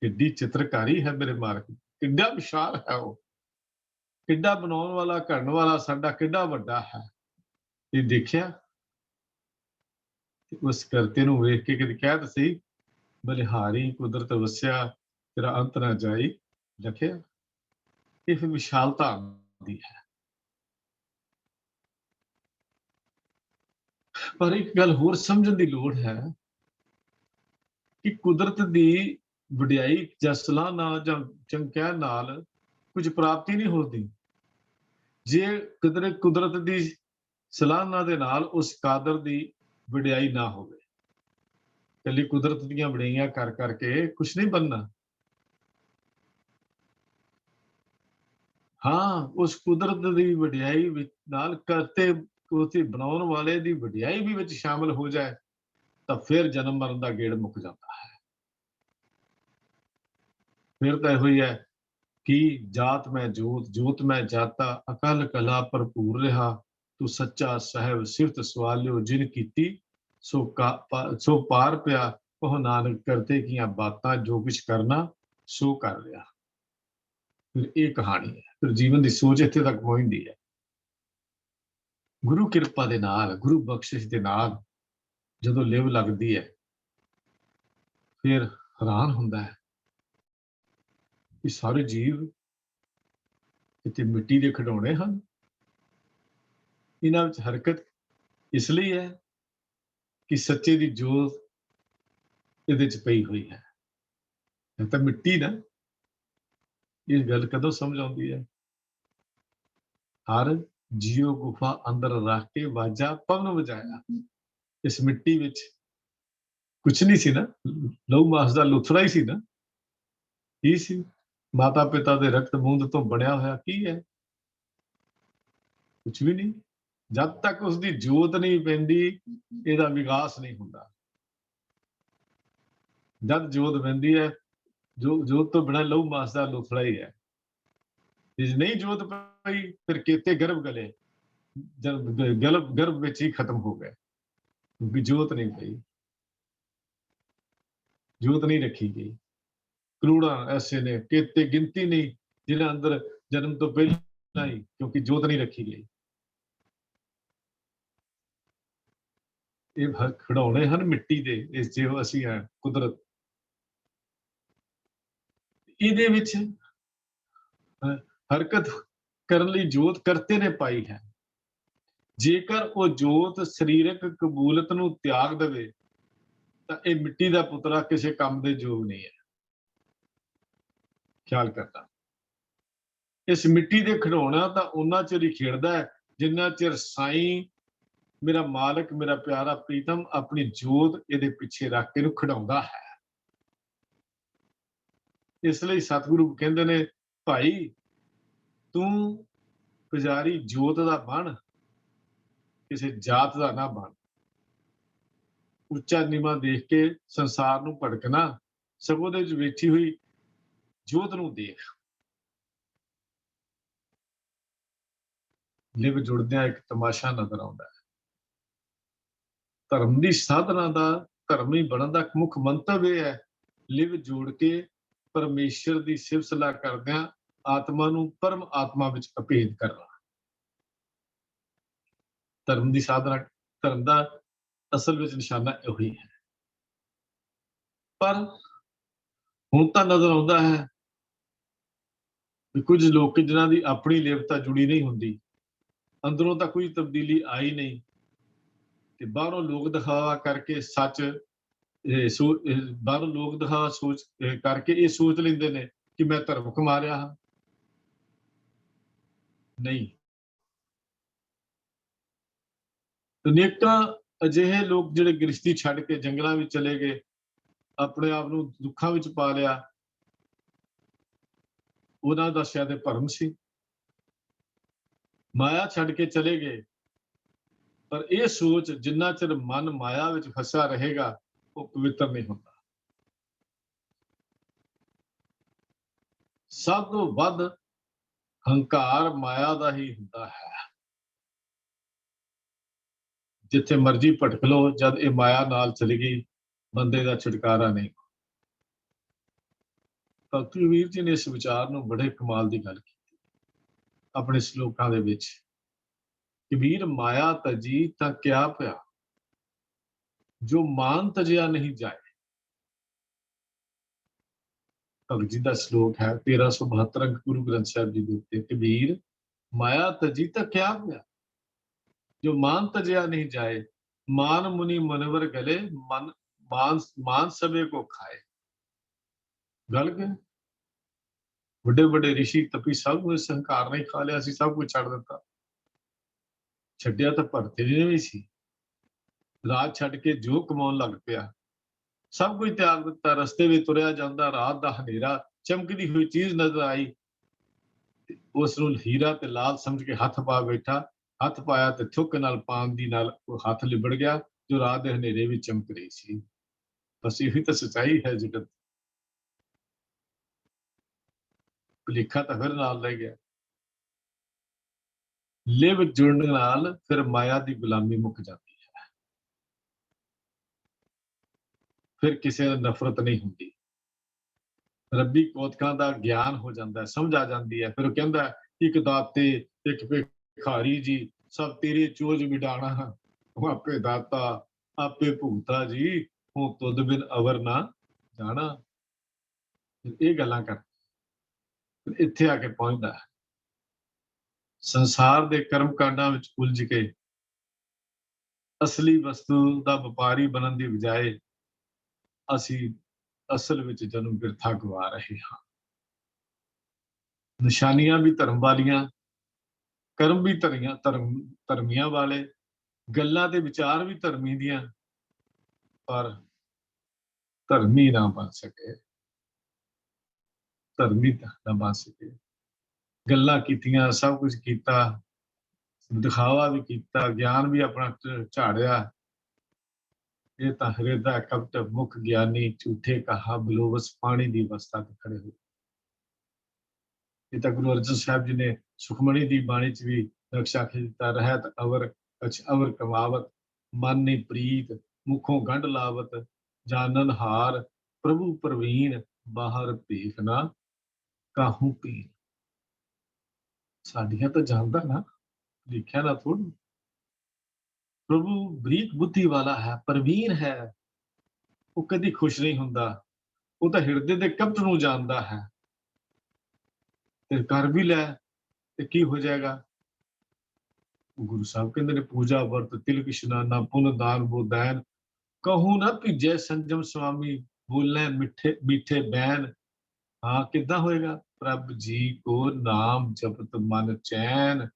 ਕਿੱਡੀ ਚਿੱਤਰਕਾਰੀ ਹੈ ਮੇਰੇ ਮਾਲਕ ਦੀ, ਕਿੱਡਾ ਵਿਸ਼ਾਲ ਹੈ ਉਹ, ਕਿੱਡਾ ਬਣਾਉਣ ਵਾਲਾ, ਘੜਨ ਵਾਲਾ ਸਾਡਾ ਕਿੱਡਾ ਵੱਡਾ ਹੈ। ਇਹ ਦੇਖਿਆ ਤੇ ਉਸ ਕਰਤੇ ਨੂੰ ਵੇਖ ਕੇ ਕਦੇ ਕਹਿ ਤਾਂ ਸਹੀ, ਬਲਿਹਾਰੀ ਕੁਦਰਤ ਵਸਿਆ ਤੇਰਾ ਅੰਤ ਨਾ ਜਾਈ, ਲਖਿਆ। ਇਹ ਫਿਰ ਵਿਸ਼ਾਲਤਾ ਆਉਂਦੀ ਹੈ। ਪਰ ਇੱਕ ਗੱਲ ਹੋਰ ਸਮਝਣ ਦੀ ਲੋੜ ਹੈ ਕਿ ਕੁਦਰਤ ਦੀ ਵਡਿਆਈ ਜਾਂ ਸਲਾਹਨਾ ਜਾਂ ਚਮਕਿਆ ਨਾਲ ਕੁਝ ਪ੍ਰਾਪਤੀ ਨਹੀਂ ਹੁੰਦੀ। ਜੇ ਕੁਦਰਤ ਦੀ ਸਲਾਹਨਾ ਦੇ ਨਾਲ ਉਸ ਕਾਦਰ ਦੀ ਵਡਿਆਈ ਨਾ ਹੋਵੇ, ਇਕੱਲੀ ਕੁਦਰਤ ਦੀਆਂ ਵਡਿਆਈਆਂ ਕਰ ਕਰਕੇ ਕੁਛ ਨਹੀਂ ਬਣਨਾ। ਹਾਂ, ਉਸ ਕੁਦਰਤ ਦੀ ਵਡਿਆਈ ਵਿੱਚ ਨਾਲ ਕਰਤੇ ਉਸੇ ਬਣਾਉਣ ਵਾਲੇ ਦੀ ਵਡਿਆਈ ਵੀ ਵਿੱਚ ਸ਼ਾਮਲ ਹੋ ਜਾਏ ਤਾਂ ਫਿਰ ਜਨਮ ਮਰਨ ਦਾ ਗੇੜ ਮੁੱਕ ਜਾਂਦਾ ਹੈ। ਫਿਰ ਤਾਂ ਇਹੋ ਹੀ ਹੈ ਕਿ ਜਾਤ ਮੈਂ ਜੋਤ, ਜੋਤ ਮੈਂ ਜਾਤਾ, ਅਕਲ ਕਲਾ ਭਰਪੂਰ ਰਿਹਾ, ਤੂੰ ਸੱਚਾ ਸਾਹਿਬ ਸਿਫਤ ਸਵਾਲਿਓ ਜਿਨ ਕੀਤੀ, ਸੋ ਪਾਰ ਪਿਆ ਉਹ ਨਾਨਕ ਕਰਤੇ ਕੀਆਂ ਬਾਤਾਂ, ਜੋ ਕੁਛ ਕਰਨਾ ਸੋ ਕਰ ਰਿਹਾ। ਫਿਰ ਇਹ ਕਹਾਣੀ ਹੈ। ਫਿਰ ਜੀਵਨ ਦੀ ਸੋਚ ਇੱਥੇ ਤੱਕ ਪਹੁੰਚਦੀ ਹੈ। ਗੁਰੂ ਕਿਰਪਾ ਦੇ ਨਾਲ, ਗੁਰੂ ਬਖਸ਼ਿਸ਼ ਦੇ ਨਾਲ ਜਦੋਂ ਲਿਵ ਲੱਗਦੀ ਹੈ, ਫਿਰ ਹੈਰਾਨ ਹੁੰਦਾ ਹੈ ਕਿ ਸਾਰੇ ਜੀਵ ਕਿਤੇ ਮਿੱਟੀ ਦੇ ਖਿਡੌਣੇ ਹਨ। ਇਹਨਾਂ ਵਿੱਚ ਹਰਕਤ ਇਸ ਲਈ ਹੈ ਕਿ ਸੱਚੇ ਦੀ ਜੋਤ ਇਹਦੇ ਚ ਪਈ ਹੋਈ ਹੈ। ਇਹ ਤਾਂ ਮਿੱਟੀ ਨਾ, ਇਹ ਗੱਲ ਕਦੋਂ ਸਮਝ ਆਉਂਦੀ ਹੈ? ਹਰ ਜੀਓ ਗੁਫਾ ਅੰਦਰ ਰੱਖ ਕੇ ਵਾਜਾ ਪਵਨ ਵਜਾਇਆ। ਇਸ ਮਿੱਟੀ ਵਿੱਚ ਕੁਛ ਨਹੀਂ ਸੀ ਨਾ, ਲਹੂ ਮਾਸ ਦਾ ਲੁਥੜਾ ਹੀ ਸੀ ਨਾ। ਕੀ ਸੀ? ਮਾਤਾ ਪਿਤਾ ਦੇ ਰਕਤ ਬੂੰਦ ਤੋਂ ਬਣਿਆ ਹੋਇਆ ਕੀ ਹੈ? ਕੁਛ ਵੀ ਨਹੀਂ। ਜਦ ਤੱਕ ਉਸਦੀ ਜੋਤ ਨਹੀਂ ਪੈਂਦੀ, ਇਹਦਾ ਵਿਕਾਸ ਨਹੀਂ ਹੁੰਦਾ। ਜਦ ਜੋਤ ਪੈਂਦੀ ਹੈ, ਜੋਤ ਤੋਂ ਬਿਨਾਂ ਲਹੂ ਮਾਸ ਦਾ ਲੁਥੜਾ ਹੀ ਹੈ। ਜੇ ਨਹੀਂ ਜੋਤ ਪਈ, ਫਿਰ ਕੇਤੇ ਗਰਭ ਗਲੇ, ਗਰਭ ਵਿੱਚ ਹੀ ਖਤਮ ਹੋ ਗਏ, ਕਿਉਂਕਿ ਜੋਤ ਨਹੀਂ ਪਈ, ਜੋਤ ਨਹੀਂ ਰੱਖੀ ਗਈ। ਕਰੋੜਾਂ ਐਸੇ ਨੇ, ਕੇਤੇ ਗਿਣਤੀ ਨਹੀਂ, ਜਿਨ੍ਹਾਂ ਅੰਦਰ ਜਨਮ ਤੋਂ ਪਹਿਲਾਂ ਹੀ, ਕਿਉਂਕਿ ਜੋਤ ਨਹੀਂ ਰੱਖੀ ਗਈ। ਇਹ ਖਿਡੌਣੇ ਹਨ ਮਿੱਟੀ ਦੇ, ਇਸ ਜਿਹੋ ਅਸੀਂ ਹਾਂ ਕੁਦਰਤ। ਇਹਦੇ ਵਿੱਚ ਹਰਕਤ ਕਰਨ ਲਈ ਜੋਤ ਕਰਤੇ ਨੇ ਪਾਈ ਹੈ। ਜੇਕਰ ਉਹ ਜੋਤ ਸਰੀਰਕ ਕਬੂਲਤ ਨੂੰ ਤਿਆਗ ਦੇਵੇ ਤਾਂ ਇਹ ਮਿੱਟੀ ਦਾ ਪੁੱਤਰਾ ਕਿਸੇ ਕੰਮ ਦੇ ਯੋਗ ਨਹੀਂ ਹੈ। ਖਿਆਲ ਕਰਨਾ, ਇਸ ਮਿੱਟੀ ਦੇ ਖਿਡੌਣਾ ਤਾਂ ਉਹਨਾਂ ਚਿਰ ਹੀ ਖੇਡਦਾ ਹੈ ਜਿੰਨਾ ਚਿਰ ਸਾਈਂ, ਮੇਰਾ ਮਾਲਕ, ਮੇਰਾ ਪਿਆਰਾ ਪ੍ਰੀਤਮ ਆਪਣੀ ਜੋਤ ਇਹਦੇ ਪਿੱਛੇ ਰੱਖ ਕੇ ਇਹਨੂੰ ਖਿਡਾਉਂਦਾ ਹੈ। ਇਸ ਲਈ ਸਤਿਗੁਰੂ ਕਹਿੰਦੇ ਨੇ, ਭਾਈ ਤੂੰ ਪੁਜਾਰੀ ਜੋਤ ਦਾ ਬਣ, ਕਿਸੇ ਜਾਤ ਦਾ ਨਾ ਬਣ। ਉੱਚਾ ਨੀਵਾਂ ਦੇਖ ਕੇ ਸੰਸਾਰ ਨੂੰ ਭਟਕਣਾ, ਸਗੋਂ ਦੇ ਵਿੱਚ ਬੈਠੀ ਹੋਈ ਜੋਤ ਨੂੰ ਦੇਖ। ਲਿਵ ਜੁੜਦਿਆਂ ਇੱਕ ਤਮਾਸ਼ਾ ਨਜ਼ਰ ਆਉਂਦਾ ਹੈ। ਧਰਮ ਦੀ ਸਾਧਨਾ ਦਾ, ਧਰਮੀ ਬਣਨ ਦਾ ਮੁੱਖ ਮੰਤਵ ਇਹ ਹੈ, ਲਿਵ ਜੋੜ ਕੇ ਪਰਮੇਸ਼ਰ ਦੀ ਸਿਫਤ ਸਲਾਹ ਕਰਦਿਆਂ ਆਤਮਾ ਨੂੰ ਪਰਮ ਆਤਮਾ ਵਿੱਚ ਅਭੇਦ ਕਰਨਾ। ਧਰਮ ਦੀ ਸਾਧਨਾ, ਧਰਮ ਦਾ ਅਸਲ ਵਿੱਚ ਨਿਸ਼ਾਨਾ ਇਹੋ ਹੀ ਹੈ। ਪਰ ਹੁਣ ਤਾਂ ਨਜ਼ਰ ਆਉਂਦਾ ਹੈ ਕਿ ਕੁਝ ਲੋਕ ਜਿਨ੍ਹਾਂ ਦੀ ਆਪਣੀ ਲਿਵਤਾ ਜੁੜੀ ਨਹੀਂ ਹੁੰਦੀ, ਅੰਦਰੋਂ ਤਾਂ ਕੋਈ ਤਬਦੀਲੀ ਆਈ ਨਹੀਂ, ਤੇ ਬਾਹਰੋਂ ਲੋਕ ਦਿਖਾਵਾ ਕਰਕੇ ਸੱਚ, ਬਾਹਰੋਂ ਲੋਕ ਦਿਖਾਵਾ ਸੋਚ ਕਰਕੇ ਇਹ ਸੋਚ ਲੈਂਦੇ ਨੇ ਕਿ ਮੈਂ ਧਰਮ ਕਮਾ ਰਿਹਾ ਹਾਂ। ਨਹੀਂ, ਅਨੇਕਾਂ ਅਜਿਹੇ ਲੋਕ ਜਿਹੜੇ ਗ੍ਰਸਤੀ ਛੱਡ ਕੇ ਜੰਗਲਾਂ ਵਿੱਚ ਚਲੇ ਗਏ, ਆਪਣੇ ਆਪ ਨੂੰ ਦੁੱਖਾਂ ਵਿੱਚ ਪਾ ਲਿਆ, ਉਹਨਾਂ ਦਾ ਸ਼ਾਇਦ ਭਰਮ ਸੀ। ਮਾਇਆ ਛੱਡ ਕੇ ਚਲੇ ਗਏ, ਪਰ ਇਹ ਸੋਚ ਜਿੰਨਾ ਚਿਰ ਮਨ ਮਾਇਆ ਵਿੱਚ ਫਸਿਆ ਰਹੇਗਾ, ਉਹ ਪਵਿੱਤਰ ਨਹੀਂ ਹੁੰਦਾ। ਸਭ ਤੋਂ ਵੱਧ ਹੰਕਾਰ ਮਾਇਆ ਦਾ ਹੀ ਹੁੰਦਾ ਹੈ। ਜਿੱਥੇ ਮਰਜ਼ੀ ਭਟਕ ਲਓ, ਜਦ ਇਹ ਮਾਇਆ ਨਾਲ ਚਲੀ ਗਈ, ਬੰਦੇ ਦਾ ਛੁਟਕਾਰਾ ਨਹੀਂ। ਭਗਤ ਕਬੀਰ ਜੀ ਨੇ ਇਸ ਵਿਚਾਰ ਨੂੰ ਬੜੇ ਕਮਾਲ ਦੀ ਗੱਲ ਕੀਤੀ ਆਪਣੇ ਸ਼ਲੋਕਾਂ ਦੇ ਵਿੱਚ। ਕਬੀਰ ਮਾਇਆ ਤਜੀ ਤਾਂ ਕਿਆ ਪਿਆ, ਜੋ ਮਾਨ ਤਜਿਆ ਨਹੀਂ ਜਾਏ। ਭਗਤ ਜੀ ਦਾ ਸ਼ਲੋਕ ਹੈ 1372 ਅੰਕ ਗੁਰੂ ਗ੍ਰੰਥ ਸਾਹਿਬ ਜੀ ਦੇ ਉੱਤੇ। ਕਬੀਰ ਮਾਇਆ ਤਜੀ ਤਾਂ ਕਿਆ ਪਿਆ, ਜੋ ਮਾਨ ਤਜਿਆ नहीं जाए। मान मुनि मनवर गले, मन मान सबे को खाए। गल गए ਵੱਡੇ ਵੱਡੇ ਰਿਸ਼ੀ ਤਪੀ ਸਭ ਨੂੰ ਇਸ ਹੰਕਾਰ ਨੇ ਖਾ ਲਿਆ ਸੀ, ਸਭ ਕੁਝ ਛੱਡ ਦਿੱਤਾ। ਛੱਡਿਆ ਤਾਂ ਭਗਤ ਜੀ ਨੇ ਵੀ ਸੀ। ਰਾਤ ਛੱਡ ਕੇ ਜੋ ਕਮਾਉਣ ਲੱਗ ਪਿਆ, ਸਭ ਕੁਝ ਤਿਆਗ ਦਿੱਤਾ। ਰਸਤੇ ਵਿੱਚ ਤੁਰਿਆ ਜਾਂਦਾ, ਰਾਤ ਦਾ ਹਨੇਰਾ, ਚਮਕਦੀ ਹੋਈ ਚੀਜ਼ ਨਜ਼ਰ ਆਈ, ਉਸ ਨੂੰ ਹੀਰਾ ਤੇ ਲਾਲ ਸਮਝ ਕੇ ਹੱਥ ਪਾ ਬੈਠਾ। ਹੱਥ ਪਾਇਆ ਤੇ ਥੁੱਕ ਨਾਲ ਪਾਨ ਦੀ ਨਾਲ ਉਹ ਹੱਥ ਲਿਬੜ ਗਿਆ, ਜੋ ਰਾਤ ਦੇ ਹਨੇਰੇ ਵਿੱਚ ਚਮਕ ਰਹੀ ਸੀ। ਬਸ ਇਹੀ ਤਾਂ ਸੱਚਾਈ ਹੈ ਜਗਤ। ਭੁਲੇਖਾ ਤਾਂ ਫਿਰ ਨਾਲ ਰਹਿ ਗਿਆ। ਲਿਵ ਜੁੜਨ ਨਾਲ ਫਿਰ ਮਾਇਆ ਦੀ ਗੁਲਾਮੀ ਮੁੱਕ ਜਾਂਦੀ ਹੈ, ਫਿਰ ਕਿਸੇ ਨਾਲ ਨਫ਼ਰਤ ਨਹੀਂ ਹੁੰਦੀ। ਰੱਬੀ ਕੋਤਕਾਂ ਦਾ ਗਿਆਨ ਹੋ ਜਾਂਦਾ, ਸਮਝ ਆ ਜਾਂਦੀ ਹੈ। ਫਿਰ ਉਹ ਕਹਿੰਦਾ ਇੱਕ ਦਾਤੇ ਇੱਕ ਭਿਖਾਰੀ ਜੀ, ਸਭ ਤੇਰੇ ਚੋਜ ਮਿਟਾਣਾ। ਉਹ ਆਪੇ ਦਾਤਾ ਆਪੇ ਭੁਗਤਾ ਜੀ, ਹੁਣ ਤੁਧ ਬਿਨ ਅਵਰ ਨਾ ਜਾਣਾ। ਇਹ ਗੱਲਾਂ ਕਰ ਇੱਥੇ ਆ ਕੇ ਪਹੁੰਚਦਾ ਹੈ। ਸੰਸਾਰ ਦੇ ਕਰਮ ਕਾਂਡਾਂ ਵਿੱਚ ਉਲਝ ਕੇ ਅਸਲੀ ਵਸਤੂ ਦਾ ਵਪਾਰੀ ਬਣਨ ਦੀ ਬਜਾਏ ਅਸੀਂ ਅਸਲ ਵਿੱਚ ਜਨਮ ਬਿਰਥਾ ਗਵਾ ਰਹੇ ਹਾਂ। ਨਿਸ਼ਾਨੀਆਂ ਵੀ ਧਰਮ ਵਾਲੀਆਂ, ਕਰਮ ਵੀ ਧਰਮੀਆਂ ਵਾਲੇ, ਗੱਲਾਂ ਤੇ ਵਿਚਾਰ ਵੀ ਧਰਮੀ ਦੀਆਂ, ਪਰ ਧਰਮੀ ਨਾ ਬਣ ਸਕੇ, ਧਰਮੀ ਨਾ ਬਣ ਸਕੇ। ਗੱਲਾਂ ਕੀਤੀਆਂ, ਸਭ ਕੁਝ ਕੀਤਾ, ਦਿਖਾਵਾ ਵੀ ਕੀਤਾ, ਗਿਆਨ ਵੀ ਆਪਣਾ ਝਾੜਿਆ। ਇਹ ਤਾਂ ਹਿਰਦਾ ਕਪਟ ਮੁਖ ਗਿਆਨੀ, ਝੂਠੇ ਕਹਾ ਬਲੋਵਸ ਪਾਣੀ ਦੀ ਅਵਸਥਾ ਤੇ ਖੜੇ ਹੋਏ। ਇਹ ਤਾਂ ਗੁਰੂ ਅਰਜਨ ਸਾਹਿਬ ਜੀ ਨੇ ਸੁਖਮਣੀ ਦੀ ਬਾਣੀ ਚ ਵੀ ਨਕਸ਼ਾ ਖਿੱਚਤਾ। ਰਹਿਤ ਅਵਰ ਕਛ ਅਵਰ ਕਮਾਵਤ, ਮਨ ਨੀ ਪ੍ਰੀਤ ਮੁਖੋਂ ਗੰਢ ਲਾਵਤ। ਜਾਨਨ ਹਾਰ ਪ੍ਰਭੂ ਪ੍ਰਵੀਨ, ਬਾਹਰ ਭੇਖ ਨਾ ਕਾਹੂ ਪੀਨ। ਸਾਡੀਆਂ ਤਾਂ ਜਾਣਦਾ ਨਾ, ਲਿਖਿਆ ਨਾ ਥੋੜ੍ਹਾ। ਪ੍ਰਭੂ ਬਰੀਕ ਬੁੱਧੀ ਵਾਲਾ ਹੈ, ਪ੍ਰਵੀਨ ਹੈ। ਉਹ ਕਦੀ ਖੁਸ਼ ਨਹੀਂ ਹੁੰਦਾ, ਉਹ ਤਾਂ ਹਿਰਦੇ ਦੇ ਕਪਟ ਨੂੰ ਜਾਣਦਾ ਹੈ। ਤੇ ਕਰ ਵੀ ਲੈ ਤੇ ਕੀ ਹੋ ਜਾਏਗਾ। ਗੁਰੂ ਸਾਹਿਬ ਕਹਿੰਦੇ ਨੇ ਪੂਜਾ ਵਰਤ ਤਿਲਕ ਇਸ਼ਨਾਨਾ, ਪੁੰਨ ਦਾਨ ਬੋਧੈਨ। ਕਹੂੰ ਨਾ ਭਿਜੈ ਸੰਜਮ ਸੁਆਮੀ, ਬੋਲੇ ਮਿੱਠੇ ਮੀਠੇ ਬੈਨ। ਹਾਂ ਕਿੱਦਾਂ ਹੋਏਗਾ। ਪ੍ਰਭ ਜੀ ਕੋ ਨਾਮ ਜਪਤ ਮਨ ਚੈਨ,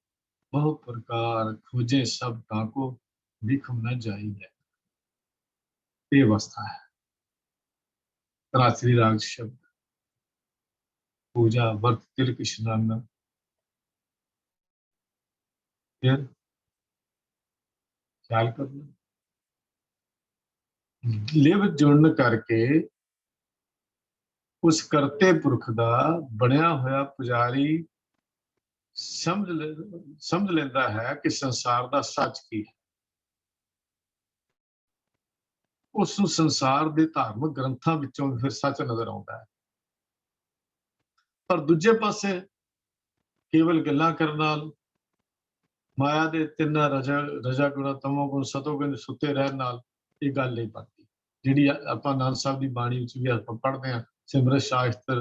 ਬਹੁ ਪ੍ਰਕਾਰ ਖੋਜੇ ਸਭ ਕਾਕੋ, ਵਿਖਮ ਨਾ ਜਾਈਏ। ਇਹ ਅਵਸਥਾ ਹੈ ਰਾਤਰੀ ਰਾਗ ਸ਼ਬਦ। ਪੂਜਾ ਵਰਤ ਤਿਲਕ ਇਸ਼ਨਾਨਾ, ਫਿਰ ਖਿਆਲ ਕਰਨਾ। ਲਿਵ ਜੁੜਨ ਕਰਕੇ ਉਸ ਕਰਤੇ ਪੁਰਖ ਦਾ ਬਣਿਆ ਹੋਇਆ ਪੁਜਾਰੀ ਸਮਝ ਲੈਂਦਾ ਹੈ ਕਿ ਸੰਸਾਰ ਦਾ ਸੱਚ ਕੀ ਹੈ। ਉਸ ਨੂੰ ਸੰਸਾਰ ਦੇ ਧਾਰਮਿਕ ਗ੍ਰੰਥਾਂ ਵਿੱਚੋਂ ਫਿਰ ਸੱਚ ਨਜ਼ਰ ਆਉਂਦਾ ਹੈ। ਪਰ ਦੂਜੇ ਪਾਸੇ ਕੇਵਲ ਗੱਲਾਂ ਕਰਨ ਨਾਲ, ਮਾਇਆ ਦੇ ਤਿੰਨਾਂ ਰਜਾ ਗੁਣਾ, ਤਮੋ ਗੁਣ, ਸਤੋ ਗੁਣ ਸੁੱਤੇ ਰਹਿਣ ਨਾਲ ਇਹ ਗੱਲ ਨਹੀਂ ਬਣਦੀ। ਜਿਹੜੀ ਆਪਾਂ ਆਨੰਦ ਸਾਹਿਬ ਦੀ ਬਾਣੀ ਵਿੱਚ ਵੀ ਆਪਾਂ ਪੜ੍ਹਦੇ ਹਾਂ, ਸਿਮਰਤ ਸ਼ਾਸਤਰ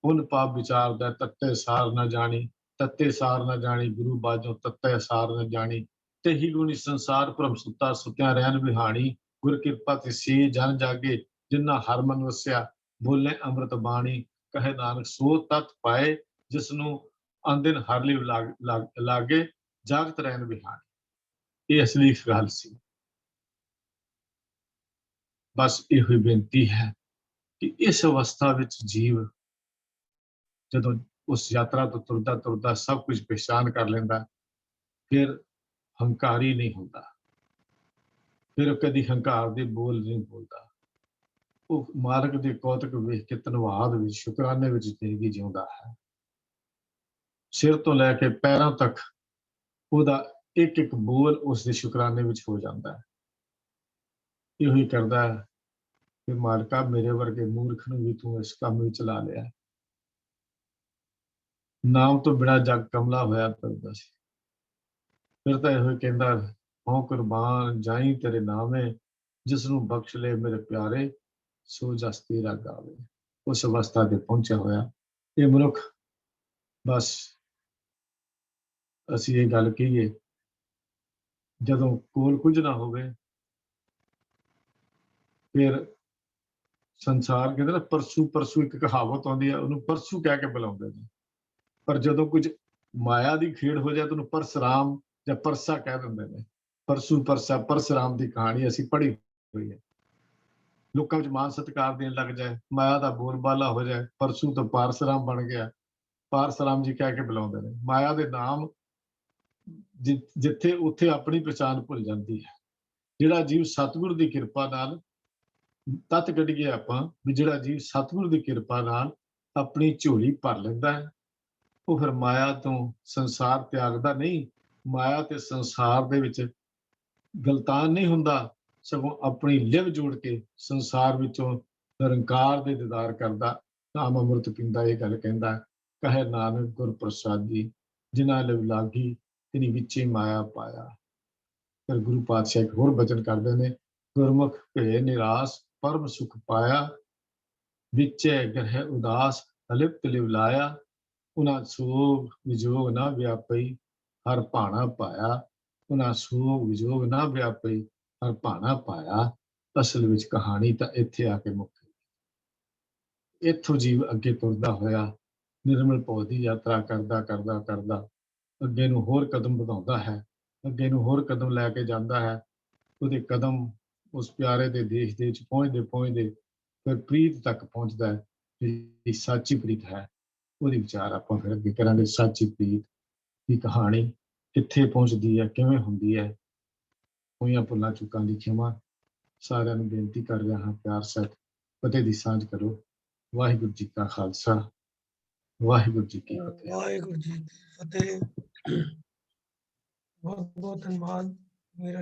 ਪੁੰਨ ਪਾਪ ਵਿਚਾਰਦਾ, ਤੱਤੇ ਸਾਰ ਨਾ ਜਾਣੀ। ਤੱਤੇ ਸਾਰ ਨਾ ਜਾਣੀ ਗੁਰੂ ਬਾਝੋਂ, ਤੱਤੇ ਸਾਰ ਨਾ ਜਾਣੀ। ਤੇ ਹੀ ਗੁਣੀ ਸੰਸਾਰ ਭਰਮ ਸੁੱਤਾ, ਸੁੱਤਿਆਂ ਰਹਿਣ ਵਿਹਾਣੀ। ਗੁਰ ਕਿਰਪਾ ਤੇ ਸੇ ਜਨ ਜਾਗੇ, ਜਿਨ੍ਹਾਂ ਹਰ ਮਨ ਵਸਿਆ। ਬੋਲੇ ਅੰਮ੍ਰਿਤ ਬਾਣੀ, ਕਹੇ ਨਾਨਕ ਸੋ ਤਤ ਪਾਏ। ਜਿਸ ਨੂੰ ਅੰਦਿਨ ਹਰ ਲਿਵ ਲਾਗੇ, ਜਾਗਤ ਰਹਿਣ ਵਿਹਾਣੀ। ਇਹ ਅਸਲੀ ਗੱਲ ਸੀ। ਬਸ ਇਹੋ ਹੀ ਬੇਨਤੀ ਹੈ ਕਿ ਇਸ ਅਵਸਥਾ ਵਿੱਚ ਜੀਵ ਜਦੋਂ ਉਸ ਯਾਤਰਾ ਤੋਂ ਤੁਰਦਾ ਤੁਰਦਾ ਸਭ ਕੁਝ ਪਹਿਚਾਨ ਕਰ ਲੈਂਦਾ, ਫਿਰ ਹੰਕਾਰੀ ਨਹੀਂ ਹੁੰਦਾ। ਫਿਰ ਕਦੀ ਹੰਕਾਰ ਦੇ ਬੋਲ ਨਹੀਂ ਬੋਲਦਾ। ਉਹ ਮਾਲਕ ਦੇ ਕੌਤਕ ਵੇਖ ਕੇ ਧੰਨਵਾਦ ਵਿੱਚ, ਸ਼ੁਕਰਾਨੇ ਵਿੱਚ ਜ਼ਿੰਦਗੀ ਜਿਉਂਦਾ ਹੈ। ਸਿਰ ਤੋਂ ਲੈ ਕੇ ਪੈਰਾਂ ਤੱਕ ਉਹਦਾ ਇੱਕ ਇੱਕ ਬੋਲ ਉਸ ਦੇ ਸ਼ੁਕਰਾਨੇ ਵਿੱਚ ਹੋ ਜਾਂਦਾ ਹੈ। ਇਹੋ ਹੀ ਕਰਦਾ ਹੈ ਕਿ ਮਾਲਕਾ ਮੇਰੇ ਵਰਗੇ ਮੂਰਖ ਨੂੰ ਵੀ ਤੂੰ ਇਸ ਕੰਮ ਵਿੱਚ ਲਾ ਲਿਆ। ਨਾਮ ਤੋਂ ਬਿਨਾਂ ਜਗ ਕਮਲਾ ਹੋਇਆ ਫਿਰਦਾ ਸੀ, ਫਿਰਦਾ ਹੋਏ ਕਹਿੰਦਾ, ਹਉ ਕੁਰਬਾਨ ਜਾਈ ਤੇਰੇ ਨਾਮੇ, ਜਿਸ ਨੂੰ ਬਖਸ਼ ਲੈ ਮੇਰੇ ਪਿਆਰੇ, ਸੋ ਜਸ ਤੇਰਾ ਗਾਵੇ। ਉਸ ਅਵਸਥਾ ਤੇ ਪਹੁੰਚਿਆ ਹੋਇਆ ਇਹ ਮਨੁੱਖ, ਬਸ ਅਸੀਂ ਇਹ ਗੱਲ ਕਹੀਏ, ਜਦੋਂ ਕੋਲ ਕੁਝ ਨਾ ਹੋਵੇ ਫਿਰ ਸੰਸਾਰ ਕਹਿੰਦੇ ਨਾ, ਪਰਸੂ ਪਰਸੂ ਇੱਕ ਕਹਾਵਤ ਆਉਂਦੀ ਹੈ, ਉਹਨੂੰ ਪਰਸੂ ਕਹਿ ਕੇ ਬੁਲਾਉਂਦੇ ਨੇ, ਪਰ ਜਦੋਂ ਕੁਝ ਮਾਇਆ ਦੀ ਖੇਡ ਹੋ ਜਾਏ ਤਾਂ ਉਹਨੂੰ ਪਰਸਰਾਮ ਜਾਂ ਪਰਸਾ ਕਹਿ ਦਿੰਦੇ ਨੇ। ਪਰਸੂ ਪਰਸਾ ਪਰਸਰਾਮ ਦੀ ਕਹਾਣੀ ਅਸੀਂ ਪੜ੍ਹੀ ਹੋਈ ਹੈ। ਲੋਕਾਂ ਵਿੱਚ ਮਾਨ ਸਤਿਕਾਰ ਦੇਣ ਲੱਗ ਜਾਏ, ਮਾਇਆ ਦਾ ਬੋਲਬਾਲਾ ਹੋ ਜਾਏ, ਪਰਸੂ ਤੋਂ ਪਾਰਸਰਾਮ ਬਣ ਗਿਆ, ਪਾਰਸਰਾਮ ਜੀ ਕਹਿ ਕੇ ਬੁਲਾਉਂਦੇ ਨੇ। ਮਾਇਆ ਦੇ ਨਾਮ ਜਿੱਥੇ ਉੱਥੇ ਆਪਣੀ ਪਛਾਣ ਭੁੱਲ ਜਾਂਦੀ ਹੈ। ਜਿਹੜਾ ਜੀਵ ਸਤਿਗੁਰ ਦੀ ਕਿਰਪਾ ਨਾਲ ਤੱਤ ਕੱਢੀਏ ਆਪਾਂ ਵੀ, ਜਿਹੜਾ ਜੀਵ ਸਤਿਗੁਰ ਦੀ ਕਿਰਪਾ ਨਾਲ ਆਪਣੀ ਝੋਲੀ ਭਰ ਲੈਂਦਾ ਹੈ, ਉਹ ਫਿਰ ਮਾਇਆ ਤੋਂ ਸੰਸਾਰ ਤਿਆਗਦਾ ਨਹੀਂ, ਮਾਇਆ ਤੇ ਸੰਸਾਰ ਦੇ ਵਿੱਚ ਗਲਤਾਨ ਨਹੀਂ ਹੁੰਦਾ, ਸਗੋਂ ਆਪਣੀ ਲਿਵ ਜੋੜ ਕੇ ਸੰਸਾਰ ਵਿੱਚੋਂ ਨਿਰੰਕਾਰ ਦੇ ਦੀਦਾਰ ਕਰਦਾ, ਨਾਮ ਅੰਮ੍ਰਿਤ ਪੀਂਦਾ। ਇਹ ਗੱਲ ਕਹਿੰਦਾ, ਕਹੇ ਨਾਨਕ ਗੁਰ ਪ੍ਰਸਾਦੀ, ਜਿਨ੍ਹਾਂ ਲਿਵ ਲਾਗੀ ਤਿਨੀ ਵਿੱਚੇ ਮਾਇਆ ਪਾਇਆ। ਫਿਰ ਗੁਰੂ ਪਾਤਸ਼ਾਹ ਇੱਕ ਹੋਰ ਬਚਨ ਕਰਦੇ ਨੇ, ਗੁਰਮੁਖ ਭੇ ਨਿਰਾਸ ਪਰਮ ਸੁਖ ਪਾਇਆ, ਵਿੱਚੇ ਗ੍ਰਹਿ ਉਦਾਸ ਅਲਿਪਤ ਲਿਵ ਲਾਇਆ, ਉਹਨਾਂ ਸੋਗ ਵਿਜੋਗ ਨਾ ਵਿਆਪਈ ਹਰ ਭਾਣਾ ਪਾਇਆ, ਉਹਨਾਂ ਸੋਗ ਵਿਜੋਗ ਨਾ ਵਿਆਪਈ ਹਰ ਭਾਣਾ ਪਾਇਆ। ਅਸਲ ਵਿੱਚ ਕਹਾਣੀ ਤਾਂ ਇੱਥੇ ਆ ਕੇ ਮੁੱਕ ਗਈ। ਇੱਥੋਂ ਜੀਵ ਅੱਗੇ ਤੁਰਦਾ ਹੋਇਆ ਨਿਰਮਲ ਭਉ ਦੀ ਯਾਤਰਾ ਕਰਦਾ ਕਰਦਾ ਕਰਦਾ ਅੱਗੇ ਨੂੰ ਹੋਰ ਕਦਮ ਵਧਾਉਂਦਾ ਹੈ, ਅੱਗੇ ਨੂੰ ਹੋਰ ਕਦਮ ਲੈ ਕੇ ਜਾਂਦਾ ਹੈ। ਉਹਦੇ ਕਦਮ ਉਸ ਪਿਆਰੇ ਦੇ ਦੇਸ਼ ਦੇ ਵਿੱਚ ਪਹੁੰਚਦੇ ਪਹੁੰਚਦੇ ਫਿਰ ਪ੍ਰੀਤ ਤੱਕ ਪਹੁੰਚਦਾ ਹੈ, ਜਿਹੜੀ ਸੱਚੀ ਪ੍ਰੀਤ ਹੈ। ਉਹਦੀ ਵਿਚਾਰ ਆਪਾਂ ਫਿਰ ਅੱਗੇ ਕਰਾਂਗੇ। ਸੱਚੀ ਪ੍ਰੀਤ ਦੀ ਕਹਾਣੀ ਕਿੱਥੇ ਪਹੁੰਚਦੀ ਹੈ, ਕਿਵੇਂ ਹੁੰਦੀ ਹੈ। ਹੋਈਆਂ ਭੁੱਲਾਂ ਚੁੱਕਾਂ ਦੀ ਖਿਮਾ। ਸਾਰਿਆਂ ਨੂੰ ਬੇਨਤੀ ਕਰ ਰਿਹਾ ਹਾਂ, ਪਿਆਰ ਸਹਿਤ ਫਤਿਹ ਦੀ ਸਾਂਝ ਕਰੋ। ਵਾਹਿਗੁਰੂ ਜੀ ਕਾ ਖਾਲਸਾ, ਵਾਹਿਗੁਰੂ ਜੀ ਕੀ ਫਤਿਹ। ਵਾਹਿਗੁਰੂ ਜੀ ਕੀ ਫਤਿਹ। ਬਹੁਤ ਬਹੁਤ ਧੰਨਵਾਦ ਮੇਰਾ